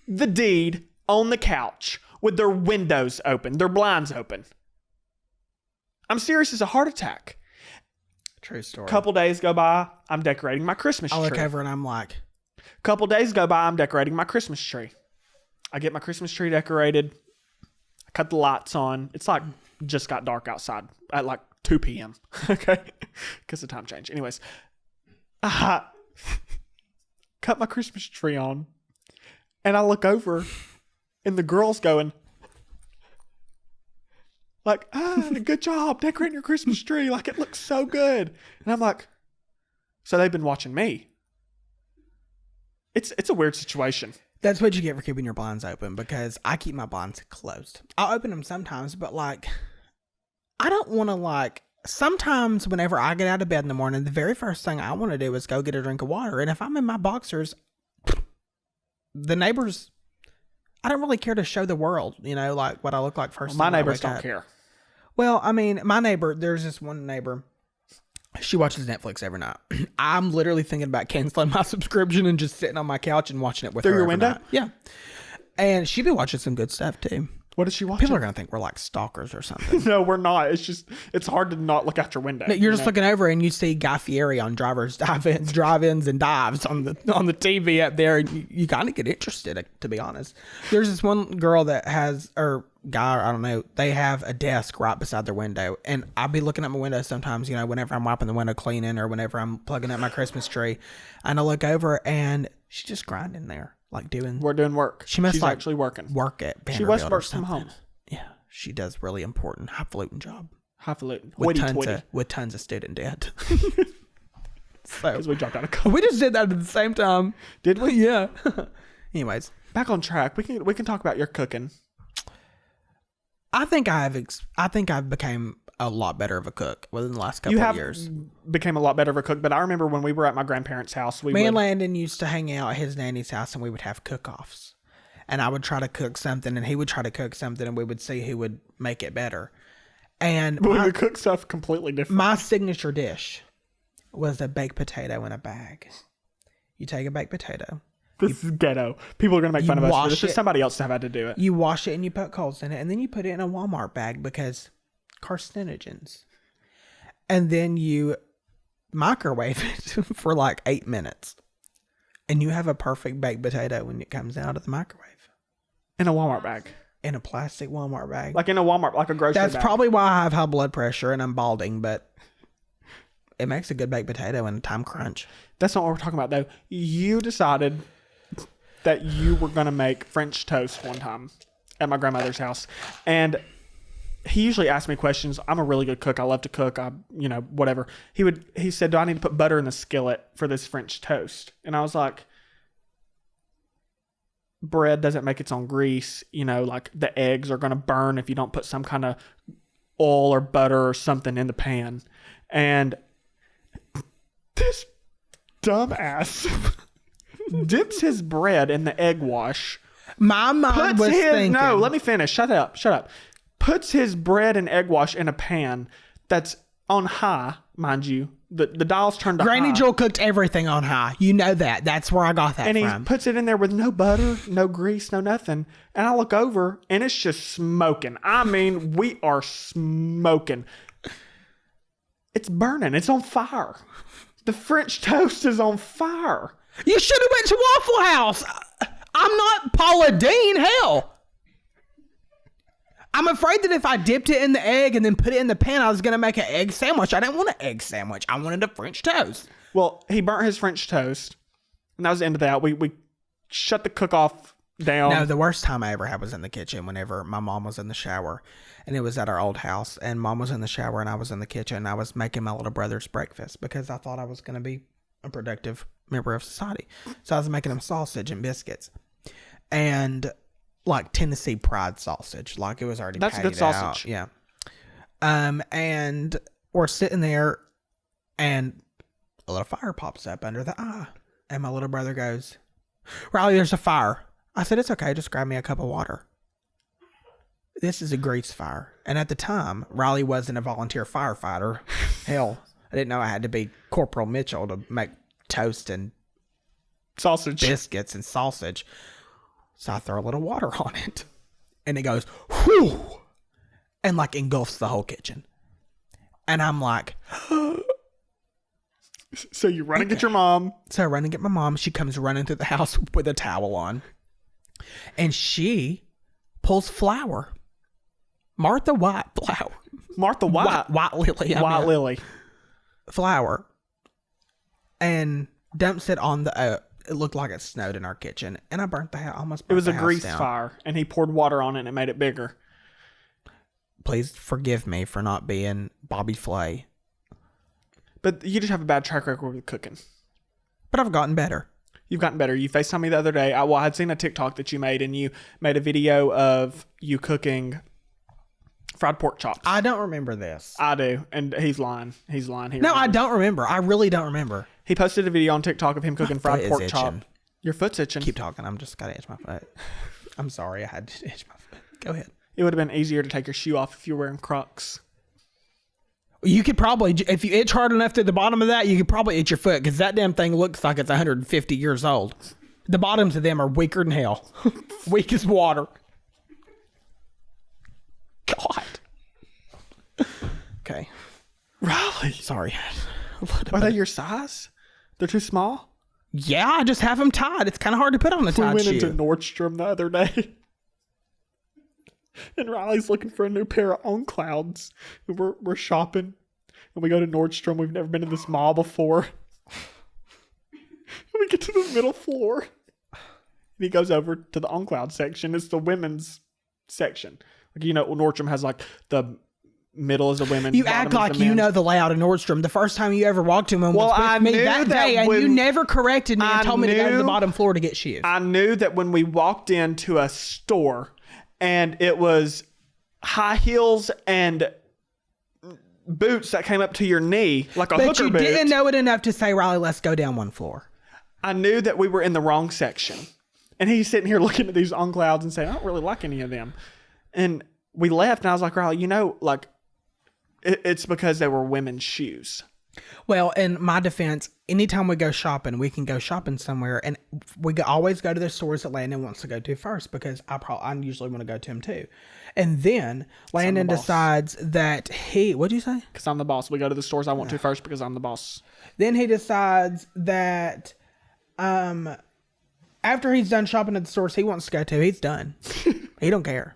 Speaker 3: the deed on the couch with their windows open, their blinds open. I'm serious as a heart attack.
Speaker 2: True story.
Speaker 3: Couple days go by, I'm decorating my Christmas tree.
Speaker 2: I look over and I'm like...
Speaker 3: Couple days go by, I'm decorating my Christmas tree. I get my Christmas tree decorated. I cut the lights on. It's like just got dark outside at like 2 p.m. Okay? Because the time changed. Anyways, I cut my Christmas tree on. And I look over and the girl's going like, good job decorating your Christmas tree. Like it looks so good. And I'm like, so they've been watching me. It's a weird situation.
Speaker 2: That's what you get for keeping your blinds open, because I keep my blinds closed. I'll open them sometimes, but like, I don't want to sometimes whenever I get out of bed in the morning, the very first thing I want to do is go get a drink of water. And if I'm in my boxers, the neighbors, I don't really care to show the world, like what I look like first.
Speaker 3: Well, my neighbors don't care.
Speaker 2: Well, I mean, my neighbor, there's this one neighbor. She watches Netflix every night. I'm literally thinking about canceling my subscription and just sitting on my couch and watching it with her.
Speaker 3: Through your window?
Speaker 2: Night. Yeah. And she'd be watching some good stuff too.
Speaker 3: What is she watching?
Speaker 2: People are going to think we're like stalkers or something.
Speaker 3: No, we're not. It's hard to not look out your window.
Speaker 2: No, you're just looking over and you see Guy Fieri on drive-ins and dives on the TV up there. And you kind of get interested, to be honest. There's this one girl that has, or guy, I don't know, they have a desk right beside their window. And I'll be looking at my window sometimes, whenever I'm wiping the window cleaning or whenever I'm plugging up my Christmas tree. And I look over and she's just grinding there. We're
Speaker 3: doing work.
Speaker 2: She's
Speaker 3: actually working.
Speaker 2: Work at Vanderbilt.
Speaker 3: She must work from home.
Speaker 2: Yeah, she does really important highfalutin job.
Speaker 3: Highfalutin.
Speaker 2: With tons of student debt.
Speaker 3: Because we dropped out of college.
Speaker 2: We just did that at the same time.
Speaker 3: Did we?
Speaker 2: Yeah. Anyways,
Speaker 3: back on track. We can talk about your cooking.
Speaker 2: I think I've became a lot better of a cook within the last couple of years.
Speaker 3: Became a lot better of a cook, but I remember when we were at my grandparents' house,
Speaker 2: me and Landon used to hang out at his nanny's house and we would have cook-offs. And I would try to cook something and he would try to cook something and we would see who would make it better. And
Speaker 3: we would cook stuff completely different.
Speaker 2: My signature dish was a baked potato in a bag. You take a baked potato.
Speaker 3: This is ghetto. People are going to make fun of us for this. Just somebody else have had to do it.
Speaker 2: You wash it and you put coals in it and then you put it in a Walmart bag because carcinogens. And then you microwave it for like 8 minutes. And you have a perfect baked potato when it comes out of the microwave.
Speaker 3: In a Walmart bag.
Speaker 2: In a plastic Walmart bag.
Speaker 3: Like in a Walmart, like a grocery bag.
Speaker 2: That's probably why I have high blood pressure and I'm balding, but it makes a good baked potato in a time crunch.
Speaker 3: That's not what we're talking about though. You decided that you were going to make French toast one time at my grandmother's house. And he usually asks me questions. I'm a really good cook. I love to cook. Whatever. He said, do I need to put butter in the skillet for this French toast? And I was like, bread doesn't make its own grease. Like the eggs are going to burn if you don't put some kind of oil or butter or something in the pan. And this dumbass dips his bread in the egg wash,
Speaker 2: My mind was thinking.
Speaker 3: No, let me finish. Shut up. Puts his bread and egg wash in a pan that's on high, mind you. The dial's turned to
Speaker 2: Granny
Speaker 3: high.
Speaker 2: Jewel cooked everything on high. You know that. That's where I got that from.
Speaker 3: And he puts it in there with no butter, no grease, no nothing. And I look over, and it's just smoking. I mean, we are smoking. It's burning. It's on fire. The French toast is on fire.
Speaker 2: You should have went to Waffle House. I'm not Paula Deen. Hell. I'm afraid that if I dipped it in the egg and then put it in the pan, I was going to make an egg sandwich. I didn't want an egg sandwich. I wanted a French toast.
Speaker 3: Well, he burnt his French toast, and that was the end of that. We shut the cook-off down.
Speaker 2: No, the worst time I ever had was in the kitchen whenever my mom was in the shower, and it was at our old house, and Mom was in the shower, and I was in the kitchen, and I was making my little brother's breakfast because I thought I was going to be a productive member of society. So I was making him sausage and biscuits. And... like Tennessee Pride sausage, like it was already
Speaker 3: That's
Speaker 2: paid
Speaker 3: good sausage.
Speaker 2: out. Yeah. And we're sitting there, and a little fire pops up under the eye, and my little brother goes, "Riley, there's a fire." I said, "It's okay. Just grab me a cup of water." This is a grease fire, and at the time, Riley wasn't a volunteer firefighter. Hell, I didn't know I had to be Corporal Mitchell to make toast and
Speaker 3: sausage,
Speaker 2: biscuits, and sausage. So I throw a little water on it, and it goes, whew, and like engulfs the whole kitchen. And I'm like,
Speaker 3: so you run and get your mom.
Speaker 2: So I run and get my mom. She comes running through the house with a towel on, and she pulls flour. Martha White flour.
Speaker 3: Martha White.
Speaker 2: White Lily.
Speaker 3: White Lily.
Speaker 2: Flour. And dumps it on the... it looked like it snowed in our kitchen, and I burnt the house. Almost burnt the house down. It was a grease
Speaker 3: fire, and he poured water on it, and it made it bigger.
Speaker 2: Please forgive me for not being Bobby Flay.
Speaker 3: But you just have a bad track record with cooking.
Speaker 2: But I've gotten better. You've
Speaker 3: gotten better. You FaceTimed me the other day. I had seen a TikTok that you made, and you made a video of you cooking fried pork chops.
Speaker 2: I don't remember this.
Speaker 3: I do, and he's lying. He's lying.
Speaker 2: No, I don't remember. I really don't remember.
Speaker 3: He posted a video on TikTok of him cooking fried pork chop. Your foot's itching.
Speaker 2: Keep talking. I'm just gotta itch my foot. I'm sorry. I had to itch my foot. Go ahead.
Speaker 3: It would have been easier to take your shoe off if you were wearing Crocs.
Speaker 2: You could probably, if you itch hard enough to the bottom of that, you could probably itch your foot because that damn thing looks like it's 150 years old. The bottoms of them are weaker than hell. Weak as water. God. Okay.
Speaker 3: Riley.
Speaker 2: Sorry.
Speaker 3: Are they your size? They're too small?
Speaker 2: Yeah, I just have them tied. It's kind of hard to put on a tied shoe.
Speaker 3: We went into Nordstrom the other day. And Riley's looking for a new pair of On Clouds. We're shopping. And we go to Nordstrom. We've never been in this mall before. And we get to the middle floor. And he goes over to the On Cloud section. It's the women's section. Like, you know, Nordstrom has like the middle is the women.
Speaker 2: You act like you know the layout of Nordstrom. The first time you ever walked to him was with me that day, and you never corrected me and told me to go to the bottom floor to get shoes.
Speaker 3: I knew that when we walked into a store and it was high heels and boots that came up to your knee, like a hooker boot.
Speaker 2: But you didn't know it enough to say, Riley, let's go down one floor.
Speaker 3: I knew that we were in the wrong section. And he's sitting here looking at these On Clouds and saying, I don't really like any of them. And we left, and I was like, Riley, you know, like, it's because they were women's shoes.
Speaker 2: Well, in my defense, anytime we go shopping, we can go shopping somewhere, and we always go to the stores that Landon wants to go to first because I usually want to go to him too. And then Landon decides that what'd you say?
Speaker 3: Because I'm the boss. We go to the stores I want to first because I'm the boss.
Speaker 2: Then he decides that after he's done shopping at the stores he wants to go to, he's done. He don't care.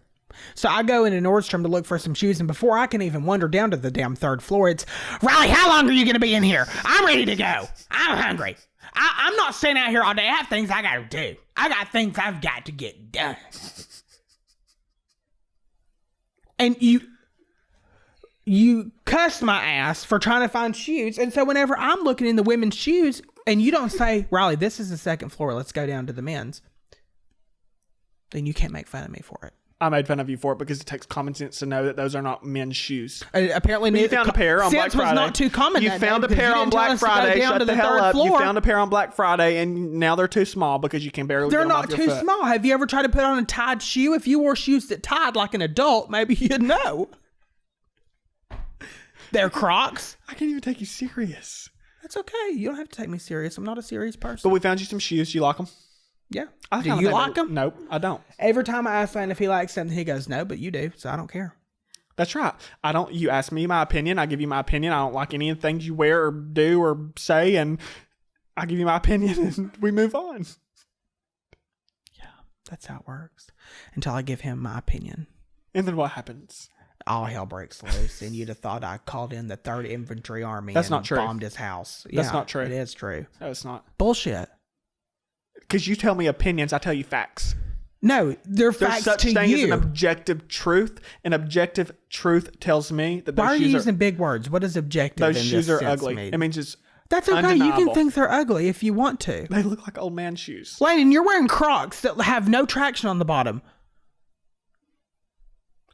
Speaker 2: So I go into Nordstrom to look for some shoes, and before I can even wander down to the damn third floor, it's, Riley, how long are you going to be in here? I'm ready to go. I'm hungry. I'm not staying out here all day. I have things I got to do. I got things I've got to get done. And you cuss my ass for trying to find shoes, and so whenever I'm looking in the women's shoes, and you don't say, Riley, this is the second floor, let's go down to the men's, then you can't make fun of me for it.
Speaker 3: I made fun of you for it because it takes common sense to know that those are not men's shoes.
Speaker 2: Apparently,
Speaker 3: you found a pair on Black Friday.
Speaker 2: Was not too common.
Speaker 3: You found a pair on Black Friday. Shut the hell up. You found a pair on Black Friday, and now they're too small because you can barely.
Speaker 2: They're
Speaker 3: get them
Speaker 2: not
Speaker 3: off your
Speaker 2: too
Speaker 3: foot.
Speaker 2: small. Have you ever tried to put on a tied shoe? If you wore shoes that tied like an adult, maybe you'd know. They're Crocs.
Speaker 3: I can't even take you serious.
Speaker 2: That's okay. You don't have to take me serious. I'm not a serious person.
Speaker 3: But we found you some shoes. You like them?
Speaker 2: Yeah.
Speaker 3: Do you like them? Nope, I don't.
Speaker 2: Every time I ask Landon if he likes something, he goes, no, but you do, so I don't care.
Speaker 3: That's right. I don't. You ask me my opinion, I give you my opinion. I don't like any of the things you wear or do or say, and I give you my opinion, and we move on.
Speaker 2: Yeah, that's how it works. Until I give him my opinion.
Speaker 3: And then what happens?
Speaker 2: All hell breaks loose, and you'd have thought I called in the 3rd Infantry Army
Speaker 3: That's
Speaker 2: and
Speaker 3: not true.
Speaker 2: Bombed his house.
Speaker 3: That's not true.
Speaker 2: It is true.
Speaker 3: No, it's not.
Speaker 2: Bullshit.
Speaker 3: Because you tell me opinions, I tell you facts.
Speaker 2: No, they're facts
Speaker 3: There's such
Speaker 2: to
Speaker 3: thing
Speaker 2: you.
Speaker 3: as an objective truth. An objective truth tells me that those
Speaker 2: Why are you
Speaker 3: shoes
Speaker 2: using big words? What does objective
Speaker 3: those
Speaker 2: in
Speaker 3: shoes
Speaker 2: this
Speaker 3: are
Speaker 2: sense
Speaker 3: ugly.
Speaker 2: mean?
Speaker 3: It means it's
Speaker 2: That's okay.
Speaker 3: undeniable.
Speaker 2: You can think they're ugly if you want to.
Speaker 3: They look like old man shoes.
Speaker 2: Landon, you're wearing Crocs that have no traction on the bottom.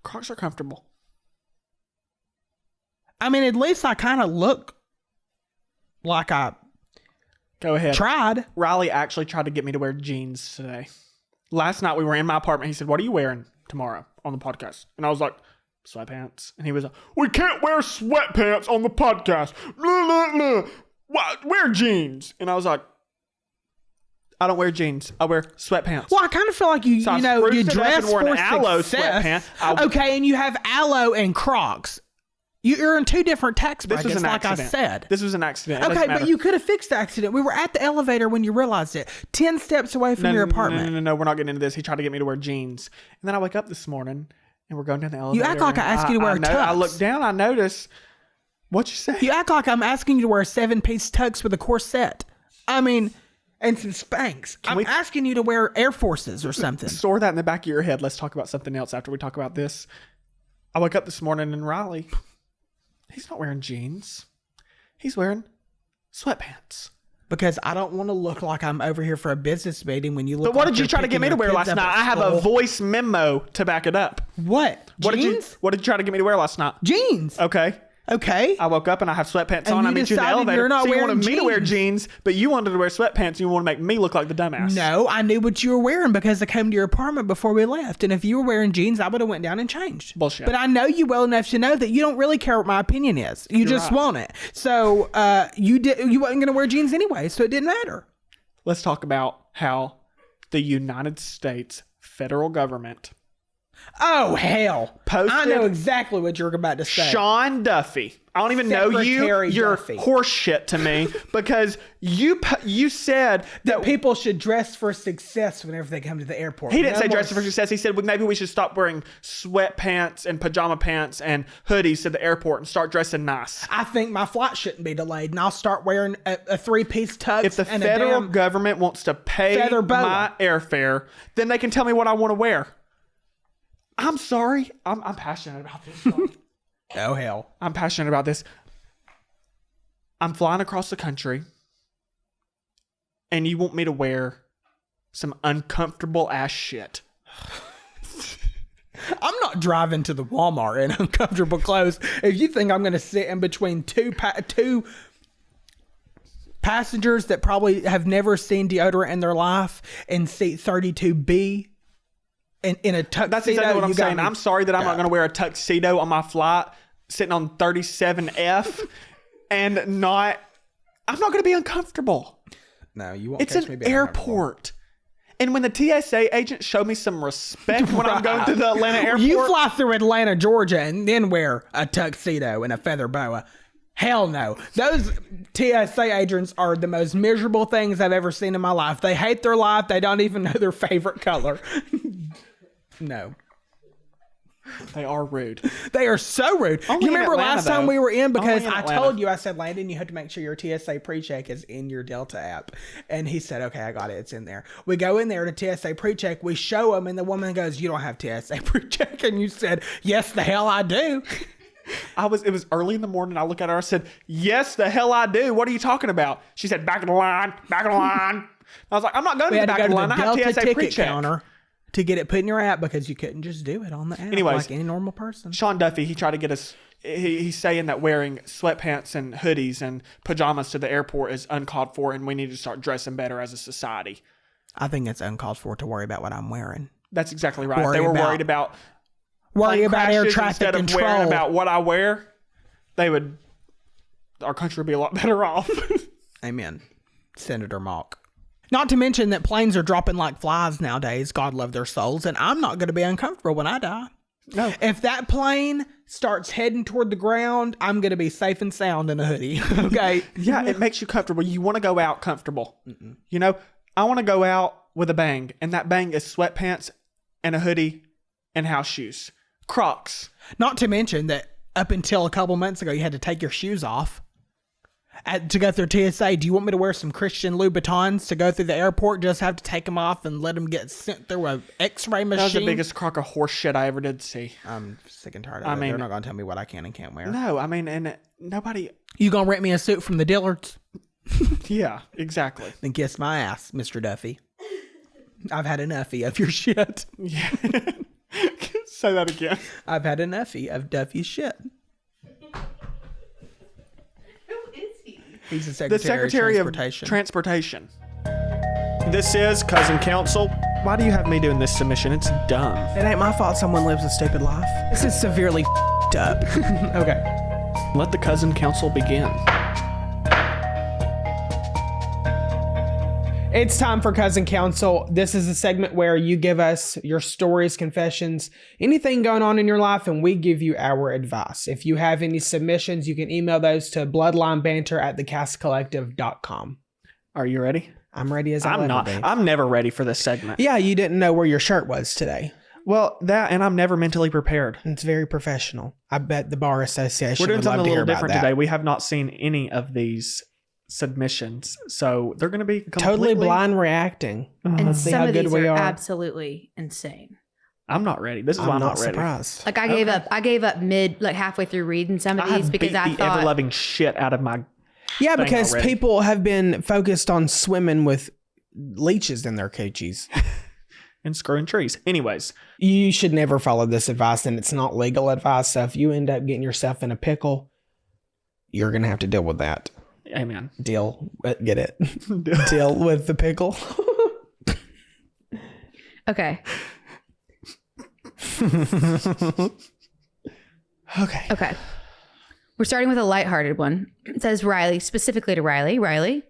Speaker 3: Crocs are comfortable.
Speaker 2: I mean, at least I kind of look like I
Speaker 3: Go ahead.
Speaker 2: tried.
Speaker 3: Riley actually tried to get me to wear jeans today. Last night we were in my apartment. He said, "What are you wearing tomorrow on the podcast?" And I was like, "Sweatpants." And he was like, "We can't wear sweatpants on the podcast. Blah, blah, blah. What? Wear jeans." And I was like, "I don't wear jeans. I wear sweatpants."
Speaker 2: Well, I kind of feel like you
Speaker 3: So I
Speaker 2: know, you
Speaker 3: spruced it up
Speaker 2: dress
Speaker 3: and wore
Speaker 2: for
Speaker 3: an aloe
Speaker 2: success.
Speaker 3: sweatpant.
Speaker 2: Okay, and you have aloe and Crocs. You're in 2 different tax
Speaker 3: This
Speaker 2: brackets,
Speaker 3: was an
Speaker 2: like
Speaker 3: accident.
Speaker 2: I said.
Speaker 3: This was an accident. It
Speaker 2: Okay,
Speaker 3: doesn't
Speaker 2: but
Speaker 3: matter.
Speaker 2: you could have fixed the accident. We were at the elevator when you realized it. 10 steps away from your apartment.
Speaker 3: No, we're not getting into this. He tried to get me to wear jeans. And then I wake up this morning and we're going down the elevator.
Speaker 2: You act like I asked you to wear a tux.
Speaker 3: I look down, I notice. What'd you say?
Speaker 2: You act like I'm asking you to wear a 7-piece tux with a corset. I mean, and some Spanx. I'm asking you to wear Air Forces or something.
Speaker 3: Store that in the back of your head. Let's talk about something else after we talk about this. I woke up this morning and Riley, he's not wearing jeans. He's wearing sweatpants.
Speaker 2: Because I don't want to look like I'm over here for a business meeting when you look.
Speaker 3: But what
Speaker 2: like
Speaker 3: did you
Speaker 2: you're
Speaker 3: try to get
Speaker 2: picking
Speaker 3: me to
Speaker 2: your
Speaker 3: wear
Speaker 2: kids
Speaker 3: last
Speaker 2: up
Speaker 3: night?
Speaker 2: at
Speaker 3: I have a
Speaker 2: school.
Speaker 3: voice memo to back it up.
Speaker 2: What? Jeans?
Speaker 3: What did you try to get me to wear last night?
Speaker 2: Jeans.
Speaker 3: Okay.
Speaker 2: Okay.
Speaker 3: I woke up and I have sweatpants
Speaker 2: And
Speaker 3: on.
Speaker 2: you
Speaker 3: I meet you in the
Speaker 2: decided
Speaker 3: elevator.
Speaker 2: you're not
Speaker 3: so you
Speaker 2: wearing
Speaker 3: wanted me to wear
Speaker 2: jeans.
Speaker 3: jeans, but you wanted to wear sweatpants and you want to make me look like the dumbass.
Speaker 2: No, I knew what you were wearing because I came to your apartment before we left. And if you were wearing jeans, I would have went down and changed.
Speaker 3: Bullshit.
Speaker 2: But I know you well enough to know that you don't really care what my opinion is. You just
Speaker 3: right.
Speaker 2: want it. So you wasn't going to wear jeans anyway, so it didn't matter.
Speaker 3: Let's talk about how the United States federal government
Speaker 2: Oh, hell.
Speaker 3: Posted
Speaker 2: I know exactly what you're about to say.
Speaker 3: Sean Duffy. I don't even know you.
Speaker 2: Secretary
Speaker 3: You're
Speaker 2: Duffy.
Speaker 3: horse shit to me because you said
Speaker 2: that people should dress for success whenever they come to the airport.
Speaker 3: He didn't say dress for success. He said, well, maybe we should stop wearing sweatpants and pajama pants and hoodies to the airport and start dressing nice.
Speaker 2: I think my flight shouldn't be delayed, and I'll start wearing a 3-piece tux.
Speaker 3: If the
Speaker 2: and
Speaker 3: federal
Speaker 2: a damn
Speaker 3: government wants to pay
Speaker 2: feather boa.
Speaker 3: my airfare, then they can tell me what I want to wear. I'm sorry. I'm passionate about this.
Speaker 2: Oh, hell.
Speaker 3: I'm passionate about this. I'm flying across the country, and you want me to wear some uncomfortable ass shit.
Speaker 2: I'm not driving to the Walmart in uncomfortable clothes. If you think I'm going to sit in between two passengers that probably have never seen deodorant in their life in seat 32B in a tuxedo,
Speaker 3: That's exactly what I'm saying. I'm sorry that I'm not going to wear a tuxedo on my flight sitting on 37F and not... I'm not going to be uncomfortable.
Speaker 2: No, you won't.
Speaker 3: It's
Speaker 2: catch me
Speaker 3: an
Speaker 2: being
Speaker 3: airport. And when the TSA agent showed me some respect when I'm going to the Atlanta airport...
Speaker 2: You fly through Atlanta, Georgia, and then wear a tuxedo and a feather boa. Hell no. Those TSA agents are the most miserable things I've ever seen in my life. They hate their life. They don't even know their favorite color. No.
Speaker 3: They are rude.
Speaker 2: They are so rude.
Speaker 3: Only
Speaker 2: You remember
Speaker 3: in Atlanta,
Speaker 2: last time
Speaker 3: though.
Speaker 2: we were in, because
Speaker 3: Only in
Speaker 2: I
Speaker 3: Atlanta.
Speaker 2: told you, I said, Landon, you have to make sure your TSA pre-check is in your Delta app. And he said, okay, I got it. It's in there. We go in there to TSA pre-check. We show him, and the woman goes, you don't have TSA pre-check. And you said, yes, the hell I do.
Speaker 3: It was early in the morning. I look at her. I said, yes, the hell I do. What are you talking about? She said, back of the line, back of the line. I was like, I'm not going
Speaker 2: We
Speaker 3: to
Speaker 2: had
Speaker 3: the
Speaker 2: to
Speaker 3: back
Speaker 2: go
Speaker 3: of
Speaker 2: to
Speaker 3: the
Speaker 2: the
Speaker 3: line. I have
Speaker 2: Delta
Speaker 3: TSA
Speaker 2: ticket
Speaker 3: pre-check.
Speaker 2: counter to get it put in your app because you couldn't just do it on the app like any normal person.
Speaker 3: Sean Duffy, he tried to get us. He's saying that wearing sweatpants and hoodies and pajamas to the airport is uncalled for, and we need to start dressing better as a society.
Speaker 2: I think it's uncalled for to worry about what I'm wearing.
Speaker 3: That's exactly right. They were worried about
Speaker 2: air traffic
Speaker 3: instead of
Speaker 2: control.
Speaker 3: worrying about what I wear. Our country would be a lot better off.
Speaker 2: Amen, Senator Mauk. Not to mention that planes are dropping like flies nowadays. God love their souls, and I'm not going to be uncomfortable when I die.
Speaker 3: No.
Speaker 2: If that plane starts heading toward the ground, I'm going to be safe and sound in a hoodie. Okay.
Speaker 3: Yeah, it makes you comfortable. You want to go out comfortable. You know, I want to go out with a bang, and that bang is sweatpants and a hoodie and house shoes. Crocs.
Speaker 2: Not to mention that up until a couple months ago, you had to take your shoes off to go through TSA. Do you want me to wear some Christian Louboutins to go through the airport? Just have to take them off and let them get sent through a X-ray machine?
Speaker 3: That was the biggest crock of horse shit I ever did see.
Speaker 2: I'm sick and tired of it. They're not going to tell me what I can and can't wear.
Speaker 3: No, I mean, and nobody...
Speaker 2: You going to rent me a suit from the Dillards?
Speaker 3: Yeah, exactly.
Speaker 2: Then kiss my ass, Mr. Duffy. I've had enoughy of your shit.
Speaker 3: Yeah. Say that again.
Speaker 2: I've had enoughy of Duffy's shit. He's the Secretary of
Speaker 3: Transportation. This is Cousin Counsel. Why do you have me doing this submission? It's dumb.
Speaker 2: It ain't my fault someone lives a stupid life. This is severely up. Okay.
Speaker 3: Let the Cousin Counsel begin.
Speaker 2: It's time for Cousin Counsel. This is a segment where you give us your stories, confessions, anything going on in your life, and we give you our advice. If you have any submissions, you can email those to bloodlinebanter@thecastcollective.com.
Speaker 3: Are you ready?
Speaker 2: I'm ready as I'm
Speaker 3: not. I'm never ready for this segment.
Speaker 2: Yeah, you didn't know where your shirt was today.
Speaker 3: Well, that, and I'm never mentally prepared.
Speaker 2: It's very professional. I bet the Bar Association
Speaker 3: We're doing
Speaker 2: would
Speaker 3: something
Speaker 2: love
Speaker 3: a
Speaker 2: to hear
Speaker 3: little
Speaker 2: about
Speaker 3: different
Speaker 2: that.
Speaker 3: today. We have not seen any of these submissions, so they're going to be
Speaker 2: totally blind reacting.
Speaker 5: And
Speaker 2: see
Speaker 5: some
Speaker 2: how
Speaker 5: of
Speaker 2: good
Speaker 5: these
Speaker 2: we
Speaker 5: are
Speaker 2: are.
Speaker 5: absolutely insane.
Speaker 3: I'm not ready. This is why I'm not ready.
Speaker 2: Surprised.
Speaker 5: Like I gave up halfway through reading some of these because I
Speaker 3: beat the
Speaker 5: thought
Speaker 3: ever-loving shit out of my
Speaker 2: Yeah,
Speaker 3: thing
Speaker 2: because
Speaker 3: already.
Speaker 2: people have been focused on swimming with leeches in their coochies.
Speaker 3: and screwing trees. Anyways,
Speaker 2: You should never follow this advice, and it's not legal advice. So if you end up getting yourself in a pickle, you're going to have to deal with that.
Speaker 3: amen.
Speaker 2: Get it? Deal with the pickle.
Speaker 5: okay. Okay. We're starting with a lighthearted one. It says Riley, specifically to Riley. Riley,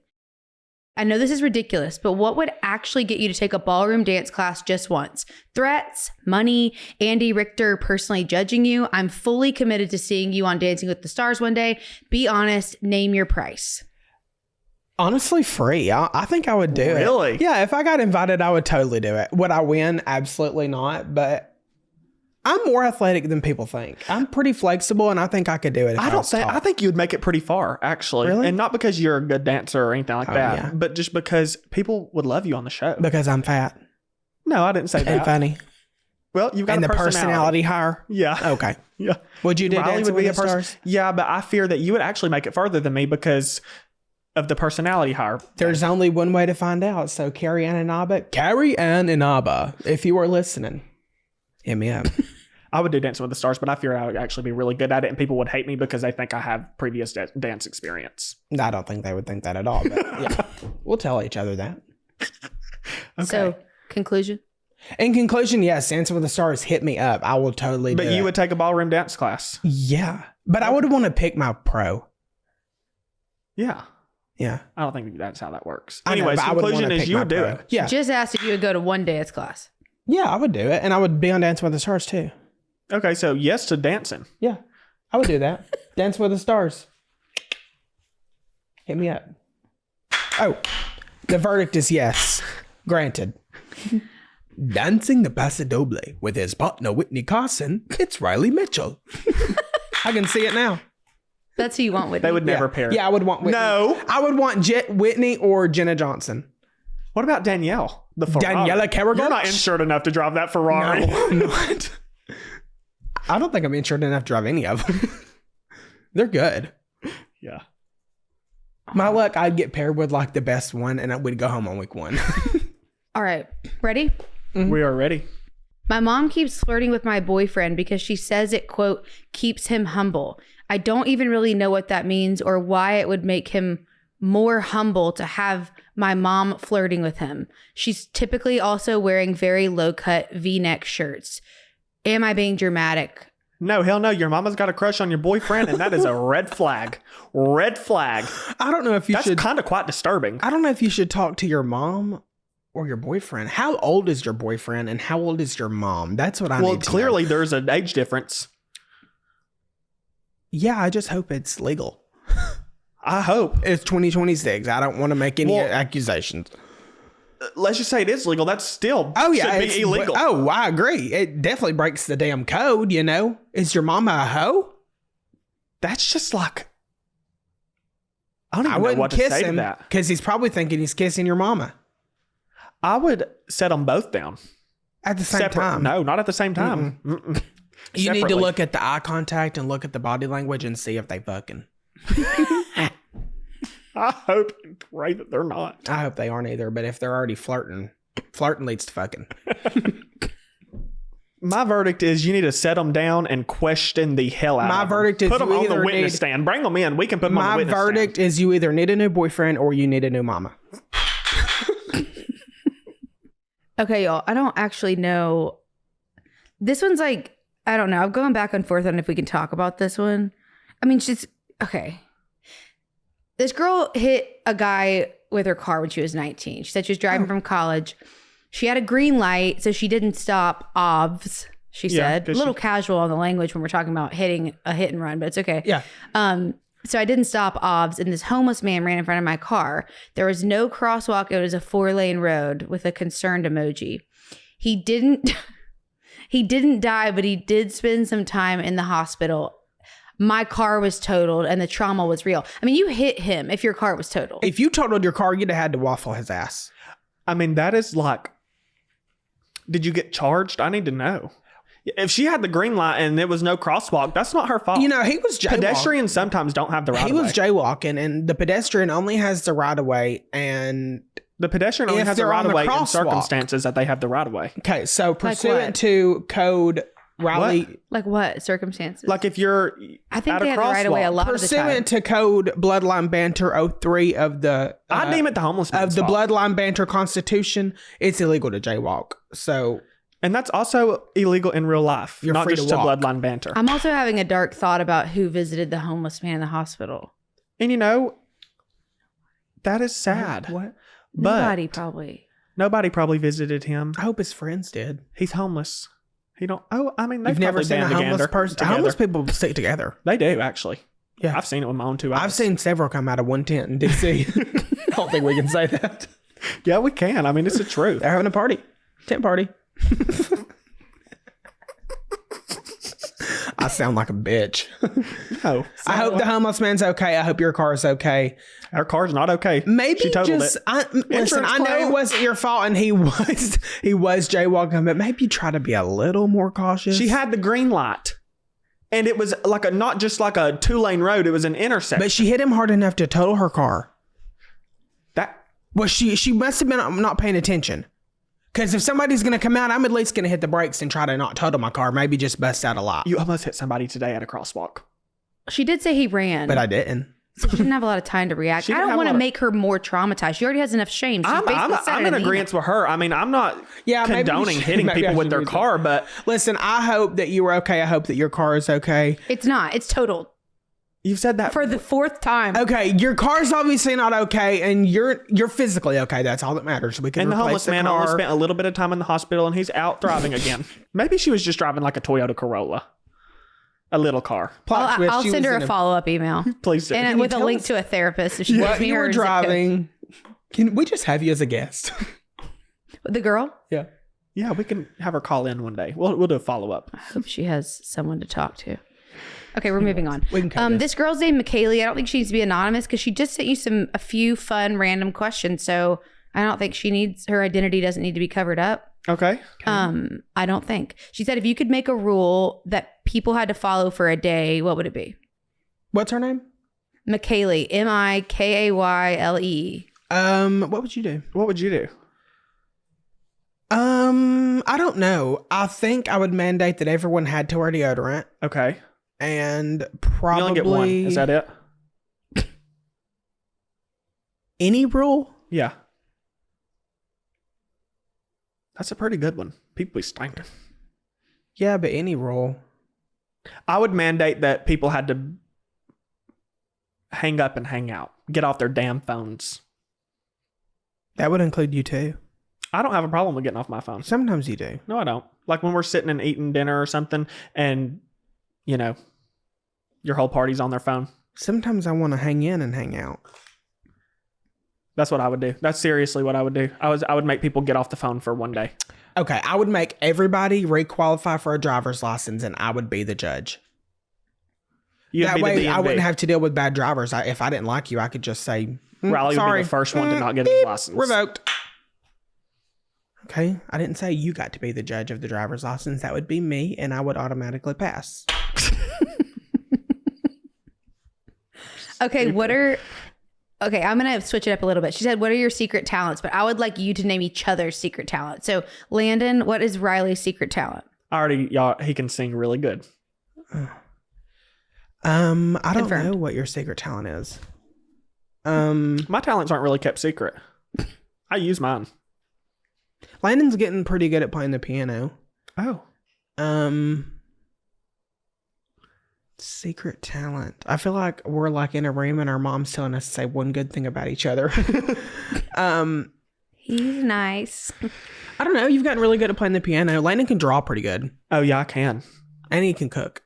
Speaker 5: I know this is ridiculous, but what would actually get you to take a ballroom dance class just once? Threats, money, Andy Richter personally judging you. I'm fully committed to seeing you on Dancing with the Stars one day. Be honest, name your price.
Speaker 2: Honestly, free. I think I would do it.
Speaker 3: Really?
Speaker 2: Yeah, if I got invited, I would totally do it. Would I win? Absolutely not. But I'm more athletic than people think. I'm pretty flexible, and I think I could do it. If
Speaker 3: I think you would make it pretty far, actually.
Speaker 2: Really?
Speaker 3: And not because you're a good dancer or anything like that,
Speaker 2: yeah.
Speaker 3: but just because people would love you on the show.
Speaker 2: Because I'm fat
Speaker 3: No, I didn't say
Speaker 2: and
Speaker 3: that.
Speaker 2: funny.
Speaker 3: Well, you've got
Speaker 2: And
Speaker 3: a
Speaker 2: the personality higher.
Speaker 3: Yeah.
Speaker 2: Okay.
Speaker 3: Yeah.
Speaker 2: Would you do
Speaker 3: Riley
Speaker 2: Dancing
Speaker 3: would be
Speaker 2: with
Speaker 3: a
Speaker 2: the
Speaker 3: person.
Speaker 2: Stars?
Speaker 3: Yeah, but I fear that you would actually make it further than me because of the personality higher.
Speaker 2: There's only one way to find out. So Carrie Ann Inaba, if you are listening, hit me up.
Speaker 3: I would do Dancing with the Stars, but I fear I would actually be really good at it, and people would hate me because they think I have previous dance experience.
Speaker 2: I don't think they would think that at all, but yeah, we'll tell each other that.
Speaker 3: Okay.
Speaker 5: So, conclusion?
Speaker 2: In conclusion, yes, Dancing with the Stars, hit me up. I will totally do
Speaker 3: But you
Speaker 2: it.
Speaker 3: would take a ballroom dance class.
Speaker 2: Yeah, but I would want to pick my pro.
Speaker 3: Yeah.
Speaker 2: Yeah.
Speaker 3: I don't think that's how that works.
Speaker 2: I know,
Speaker 3: Anyways,
Speaker 2: but I would
Speaker 3: conclusion
Speaker 2: wanna
Speaker 3: is
Speaker 2: pick
Speaker 3: you
Speaker 2: my
Speaker 3: would do
Speaker 2: pro.
Speaker 3: it.
Speaker 2: Yeah.
Speaker 5: Just asked if you would go to one dance class.
Speaker 2: Yeah, I would do it. And I would be on Dancing with the Stars too.
Speaker 3: Okay, so yes to dancing.
Speaker 2: Yeah, I would do that. Dance with the Stars. Hit me up. Oh, the verdict is yes. Granted. Dancing the Paso Doble with his partner Whitney Carson, it's Riley Mitchell. I can see it now.
Speaker 5: That's who you want with
Speaker 3: They
Speaker 5: me.
Speaker 3: would never pair.
Speaker 2: Yeah, I would want Whitney.
Speaker 3: No.
Speaker 2: I would want Whitney or Jenna Johnson.
Speaker 3: What about Danielle? The Ferrari.
Speaker 2: Daniela Kerrigan?
Speaker 3: You're not insured enough to drive that Ferrari.
Speaker 2: No, I'm not. I don't think I'm insured enough to drive any of them. They're good.
Speaker 3: Yeah.
Speaker 2: My luck, I'd get paired with like the best one and I would go home on week one.
Speaker 5: All right. Ready?
Speaker 3: We are ready.
Speaker 5: My mom keeps flirting with my boyfriend because she says it, quote, keeps him humble. I don't even really know what that means or why it would make him more humble to have my mom flirting with him. She's typically also wearing very low-cut V-neck shirts. Am I being dramatic?
Speaker 3: No, hell no. Your mama's got a crush on your boyfriend, and that is a red flag. Red flag.
Speaker 2: I don't know if you should...
Speaker 3: That's kind of quite disturbing.
Speaker 2: I don't know if you should talk to your mom or your boyfriend. How old is your boyfriend and how old is your mom? That's what I need to know. Well,
Speaker 3: clearly there's an age difference.
Speaker 2: Yeah, I just hope it's legal.
Speaker 3: I hope.
Speaker 2: It's 2026. I don't want to make any accusations.
Speaker 3: Let's just say it is legal. That's still
Speaker 2: should
Speaker 3: be illegal.
Speaker 2: Oh, I agree. It definitely breaks the damn code, you know? Is your mama a hoe?
Speaker 3: That's just like... I don't even know what to say to that.
Speaker 2: Because he's probably thinking he's kissing your mama.
Speaker 3: I would set them both down.
Speaker 2: At the same time?
Speaker 3: No, not at the same time. Mm-mm.
Speaker 2: You need to look at the eye contact and look at the body language and see if they fucking...
Speaker 3: I hope and pray that they're not.
Speaker 2: I hope they aren't either, but if they're already flirting leads to fucking.
Speaker 3: My verdict is you need to set them down and question the hell out of them.
Speaker 2: My verdict is
Speaker 3: put them on the witness stand. Bring them in. We can put them on the witness stand.
Speaker 2: My verdict is you either need a new boyfriend or you need a new mama.
Speaker 5: Okay, y'all. I don't actually know. This one's like, I don't know. I'm going back and forth on if we can talk about this one. I mean, she's okay. This girl hit a guy with her car when she was 19. She said she was driving from college. She had a green light, so she didn't stop. Obvs, she said. A little casual on the language when we're talking about hitting a hit and run, but it's okay.
Speaker 2: Yeah.
Speaker 5: So I didn't stop. Obvs, and this homeless man ran in front of my car. There was no crosswalk. It was a 4-lane road with a concerned emoji. He didn't die, but he did spend some time in the hospital. My car was totaled and the trauma was real. I mean, you hit him if your car was totaled.
Speaker 2: If you totaled your car, you'd have had to waffle his ass.
Speaker 3: I mean, that is like, did you get charged? I need to know. If she had the green light and there was no crosswalk, that's not her fault.
Speaker 2: You know, he was jaywalking.
Speaker 3: Pedestrians sometimes don't have the right of way.
Speaker 2: He was jaywalking, and the pedestrian only has the right of way, and
Speaker 3: the pedestrian only has the right of way in circumstances that they have the right of way.
Speaker 2: Okay, so pursuant to code Riley.
Speaker 3: What?
Speaker 5: Like what circumstances?
Speaker 3: Like if you're
Speaker 5: I think they have the right of way a lot of the time.
Speaker 2: Pursuant to code Bloodline Banter 03 of the
Speaker 3: I deem it the homeless man's
Speaker 2: of the
Speaker 3: fault.
Speaker 2: Bloodline Banter Constitution, it's illegal to jaywalk. So,
Speaker 3: and that's also illegal in real life,
Speaker 2: you're
Speaker 3: not
Speaker 2: free
Speaker 3: just
Speaker 2: to
Speaker 3: to
Speaker 2: walk.
Speaker 3: Bloodline Banter.
Speaker 5: I'm also having a dark thought about who visited the homeless man in the hospital.
Speaker 3: And you know, that is sad.
Speaker 2: What?
Speaker 3: But
Speaker 5: Nobody
Speaker 3: probably visited him.
Speaker 2: I hope his friends did.
Speaker 3: He's homeless. He don't. Oh, I mean, they've
Speaker 2: You've never seen a homeless person. Homeless people stick together.
Speaker 3: They do actually.
Speaker 2: Yeah,
Speaker 3: I've seen it with my own 2 eyes.
Speaker 2: I've seen several come out of one tent in DC. I don't think we can say that.
Speaker 3: Yeah, we can. I mean, it's the truth.
Speaker 2: They're having a party, tent party. I sound like a bitch.
Speaker 3: No.
Speaker 2: I hope the homeless man's okay. I hope your car is okay.
Speaker 3: Our car's not okay.
Speaker 2: Maybe
Speaker 3: she totaled
Speaker 2: just
Speaker 3: it.
Speaker 2: Listen. I know it wasn't your fault, and he was jaywalking, but maybe try to be a little more cautious.
Speaker 3: She had the green light, and it was like not just like a 2-lane road. It was an intersection.
Speaker 2: But she hit him hard enough to total her car. She must have been not paying attention. Because if somebody's going to come out, I'm at least going to hit the brakes and try to not total my car. Maybe just bust out a lot.
Speaker 3: You almost hit somebody today at a crosswalk.
Speaker 5: She did say he ran.
Speaker 2: But I didn't.
Speaker 5: So she didn't have a lot of time to react. I don't want to make her more traumatized. She already has enough shame.
Speaker 3: I'm in agreement with her. I mean, I'm not condoning hitting people with their car, but...
Speaker 2: Listen, I hope that you were okay. I hope that your car is okay.
Speaker 5: It's not. It's totaled.
Speaker 3: You've said that
Speaker 5: for the 4th time.
Speaker 2: Okay, your car's obviously not okay, and you're physically okay. That's all that matters. We can.
Speaker 3: And the
Speaker 2: homeless
Speaker 3: man only spent a little bit of time in the hospital, and he's out thriving again. Maybe she was just driving like a Toyota Corolla, a little car.
Speaker 5: I'll send her a follow-up email.
Speaker 3: Please do.
Speaker 5: And with a link to a therapist. If she gives me her
Speaker 2: driving. Can we just have you as a guest?
Speaker 5: The girl?
Speaker 2: Yeah.
Speaker 3: Yeah, we can have her call in one day. We'll do a follow-up.
Speaker 5: I hope she has someone to talk to. Okay, we're moving on.
Speaker 2: We can
Speaker 5: this girl's named McKaylee. I don't think she needs to be anonymous because she just sent you a few fun random questions. So I don't think her identity doesn't need to be covered up.
Speaker 3: Okay.
Speaker 5: I don't think. She said if you could make a rule that people had to follow for a day, what would it be?
Speaker 2: What's her name?
Speaker 5: McKaylee. MIKAYLE.
Speaker 2: What would you do?
Speaker 3: What would you do?
Speaker 2: I don't know. I think I would mandate that everyone had to wear deodorant.
Speaker 3: Okay.
Speaker 2: And probably...
Speaker 3: You only get one. Is that it?
Speaker 2: Any rule?
Speaker 3: Yeah. That's a pretty good one. People be stinking.
Speaker 2: Yeah, but any rule.
Speaker 3: I would mandate that people had to hang up and hang out. Get off their damn phones.
Speaker 2: That would include you too.
Speaker 3: I don't have a problem with getting off my phone.
Speaker 2: Sometimes you do.
Speaker 3: No, I don't. Like when we're sitting and eating dinner or something and, you know, your whole party's on their phone.
Speaker 2: Sometimes I want to hang in and hang out.
Speaker 3: That's what I would do. That's seriously what I would do. I would make people get off the phone for one day.
Speaker 2: Okay, I would make everybody requalify for a driver's license and I would be the judge. That way I wouldn't have to deal with bad drivers. If I didn't like you, I could just say,
Speaker 3: Riley would be the first one to not get his license.
Speaker 2: Revoked. Okay, I didn't say you got to be the judge of the driver's license. That would be me, and I would automatically pass.
Speaker 5: Okay, Okay, I'm going to switch it up a little bit. She said, what are your secret talents? But I would like you to name each other's secret talent. So, Landon, what is Riley's secret talent?
Speaker 3: He can sing really good.
Speaker 2: I don't know what your secret talent is.
Speaker 3: My talents aren't really kept secret. I use mine.
Speaker 2: Landon's getting pretty good at playing the piano.
Speaker 3: Oh.
Speaker 2: Secret talent. I feel like we're like in a room and our mom's telling us to say one good thing about each other.
Speaker 5: He's nice.
Speaker 2: I don't know. You've gotten really good at playing the piano. Landon can draw pretty good.
Speaker 3: Oh yeah, I can.
Speaker 2: And he can cook.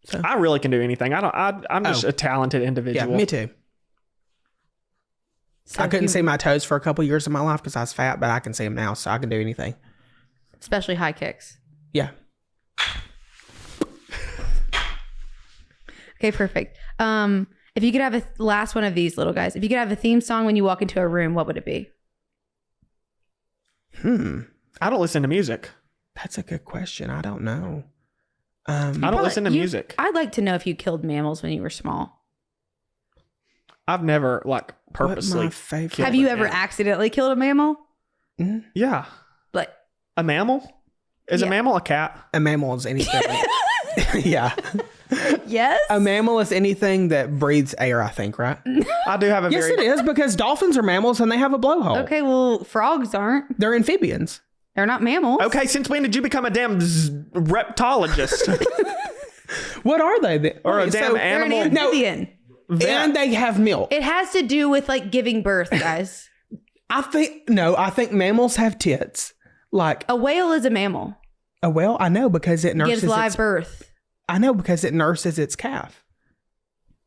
Speaker 3: So I really can do anything. I'm just a talented individual.
Speaker 2: Yeah, me too. So I couldn't see my toes for a couple years of my life because I was fat, but I can see them now, so I can do anything.
Speaker 5: Especially high kicks.
Speaker 2: Yeah.
Speaker 5: Okay, perfect. If you could have a last one of these little guys, if you could have a theme song when you walk into a room, what would it be?
Speaker 3: I don't listen to music.
Speaker 2: That's a good question. I don't know.
Speaker 3: I don't listen to music.
Speaker 5: I'd like to know if you killed mammals when you were small.
Speaker 3: I've never purposely.
Speaker 5: Have you ever accidentally killed a mammal?
Speaker 2: Mm-hmm.
Speaker 3: Yeah.
Speaker 5: Like
Speaker 3: a mammal? Is a mammal a cat?
Speaker 2: A mammal is anything. Yeah.
Speaker 5: Yes.
Speaker 2: A mammal is anything that breathes air, I think, right?
Speaker 3: I do have a
Speaker 2: Yes, it is, because dolphins are mammals and they have a blowhole.
Speaker 5: Okay, well, frogs aren't.
Speaker 2: They're amphibians.
Speaker 5: They're not mammals.
Speaker 3: Okay, since when did you become a damn reptologist?
Speaker 2: What are they then?
Speaker 3: Or a damn animal?
Speaker 5: They're an amphibian.
Speaker 2: And they have milk.
Speaker 5: It has to do with like giving birth, guys.
Speaker 2: I think mammals have tits. Like
Speaker 5: a whale is a mammal.
Speaker 2: A whale? I know, because it nurses
Speaker 5: gives live birth.
Speaker 2: I know, because it nurses its calf.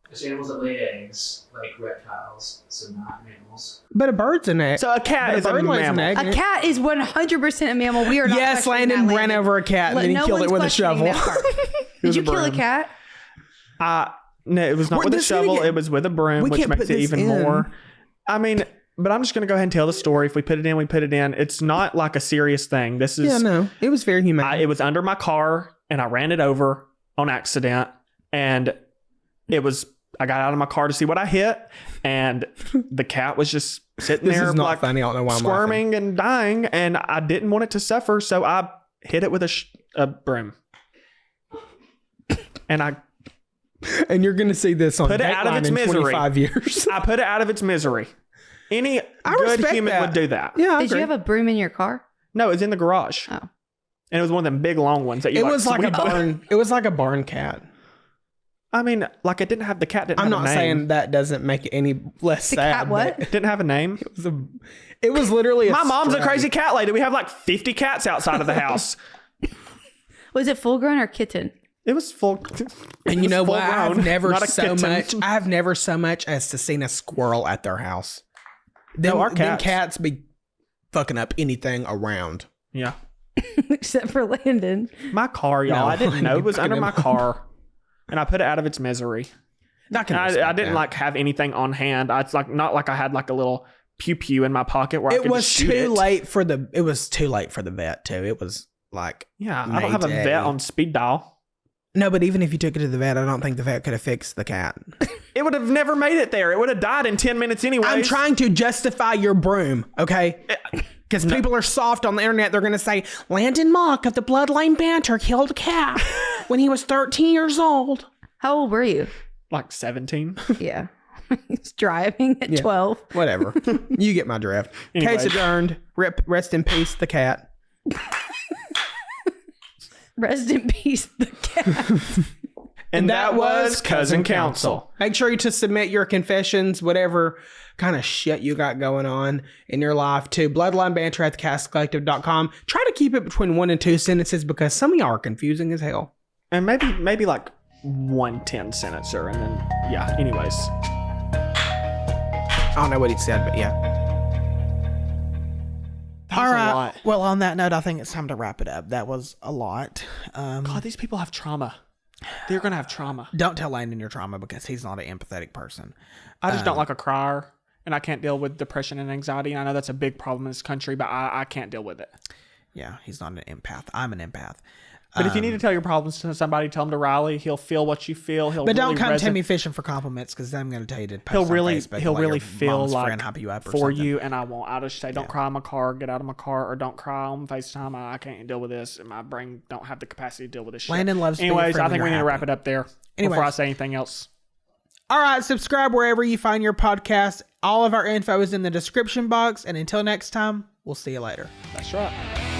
Speaker 6: There's animals that lay eggs, like reptiles, so not mammals.
Speaker 2: But a bird's an egg.
Speaker 3: So a cat is a mammal.
Speaker 5: A cat is 100% a mammal. We are not.
Speaker 2: Yes, Landon ran over a cat and then he killed it with a shovel.
Speaker 5: Did you kill a cat?
Speaker 3: No, it was not with a shovel. It was with a broom, which makes it even more. I mean, but I'm just going to go ahead and tell the story. If we put it in, we put it in. It's not like a serious thing. This is...
Speaker 2: Yeah, no. It was very humane.
Speaker 3: It was under my car and I ran it over on accident. And it was... I got out of my car to see what I hit. And the cat was just sitting there
Speaker 2: is not funny. I don't know why I'm
Speaker 3: squirming and dying. And I didn't want it to suffer. So I hit it with a broom. And
Speaker 2: you're going to see this on
Speaker 3: put it out of its misery.
Speaker 2: 25 years.
Speaker 3: I put it out of its misery. Any good human would do that.
Speaker 2: Yeah,
Speaker 5: Did you have a broom in your car?
Speaker 3: No, it was in the garage.
Speaker 5: Oh.
Speaker 3: And it was one of them big long ones that you
Speaker 2: It was like a barn. It was like a barn cat.
Speaker 3: I mean, like it didn't have the cat. Didn't
Speaker 2: I'm
Speaker 3: have
Speaker 2: not
Speaker 3: a name.
Speaker 2: saying that doesn't make it any less
Speaker 5: The
Speaker 2: sad.
Speaker 5: cat what?
Speaker 3: It didn't have a name.
Speaker 2: It was literally
Speaker 3: My mom's a crazy cat lady. We have like 50 cats outside of the house.
Speaker 5: Was it full grown or kitten?
Speaker 3: It was full.
Speaker 2: And you know what?
Speaker 3: Grown,
Speaker 2: I have never so much as to seen a squirrel at their house. Them cats be fucking up anything around.
Speaker 3: Yeah.
Speaker 5: Except for Landon.
Speaker 3: My car, y'all.
Speaker 2: No,
Speaker 3: I didn't know it was under my car. And I put it out of its misery. I didn't like have anything on hand. It's like not like I had like a little pew pew in my pocket where I could just shoot it.
Speaker 2: It was too late for the vet too. It was like
Speaker 3: I don't have a vet on speed dial.
Speaker 2: No, but even if you took it to the vet, I don't think the vet could have fixed the cat.
Speaker 3: It would have never made it there. It would have died in 10 minutes anyway.
Speaker 2: I'm trying to justify your broom, okay? Because people are soft on the internet. They're going to say, Landon Mauk of the Bloodline Banter killed a cat when he was 13 years old.
Speaker 5: How old were you?
Speaker 3: Like 17.
Speaker 5: Yeah. He's driving at 12.
Speaker 2: Whatever. You get my drift.
Speaker 3: Anyways.
Speaker 2: Case adjourned. Rest in peace, the cat.
Speaker 5: Rest in peace, the cat.
Speaker 3: And that was Cousin Council.
Speaker 2: Make sure to submit your confessions, whatever kind of shit you got going on in your life, to bloodlinebanter@thecastcollective.com. Try to keep it between 1 and 2 sentences because some of y'all are confusing as hell.
Speaker 3: And maybe like 1 10-sentencer. And then, yeah, anyways.
Speaker 2: I don't know what he said, but yeah.
Speaker 3: All right.
Speaker 2: Well, on that note, I think it's time to wrap it up. That was a lot.
Speaker 3: God, these people have trauma. They're going to have trauma.
Speaker 2: Don't tell Landon your trauma because he's not an empathetic person.
Speaker 3: I just don't like a crier, and I can't deal with depression and anxiety. And I know that's a big problem in this country, but I can't deal with it.
Speaker 2: Yeah, he's not an empath. I'm an empath.
Speaker 3: But if you need to tell your problems to somebody, tell them to Riley. He'll feel what you feel.
Speaker 2: But don't come to me fishing for compliments because I'm going to tell you to post
Speaker 3: he'll
Speaker 2: on
Speaker 3: really
Speaker 2: Facebook
Speaker 3: he'll
Speaker 2: like
Speaker 3: really
Speaker 2: your
Speaker 3: feel
Speaker 2: mom's
Speaker 3: like
Speaker 2: friend hype you up or
Speaker 3: for
Speaker 2: something.
Speaker 3: you, and I won't. I'll just say, don't cry in my car, get out of my car, or don't cry on FaceTime. I can't deal with this, and my brain don't have the capacity to deal with this shit.
Speaker 2: Landon loves being a
Speaker 3: Anyways,
Speaker 2: friend
Speaker 3: I think
Speaker 2: when
Speaker 3: we need
Speaker 2: you're
Speaker 3: to wrap
Speaker 2: happy.
Speaker 3: it up there before I say anything else.
Speaker 2: All right, subscribe wherever you find your podcast. All of our info is in the description box. And until next time, we'll see you later.
Speaker 3: That's right.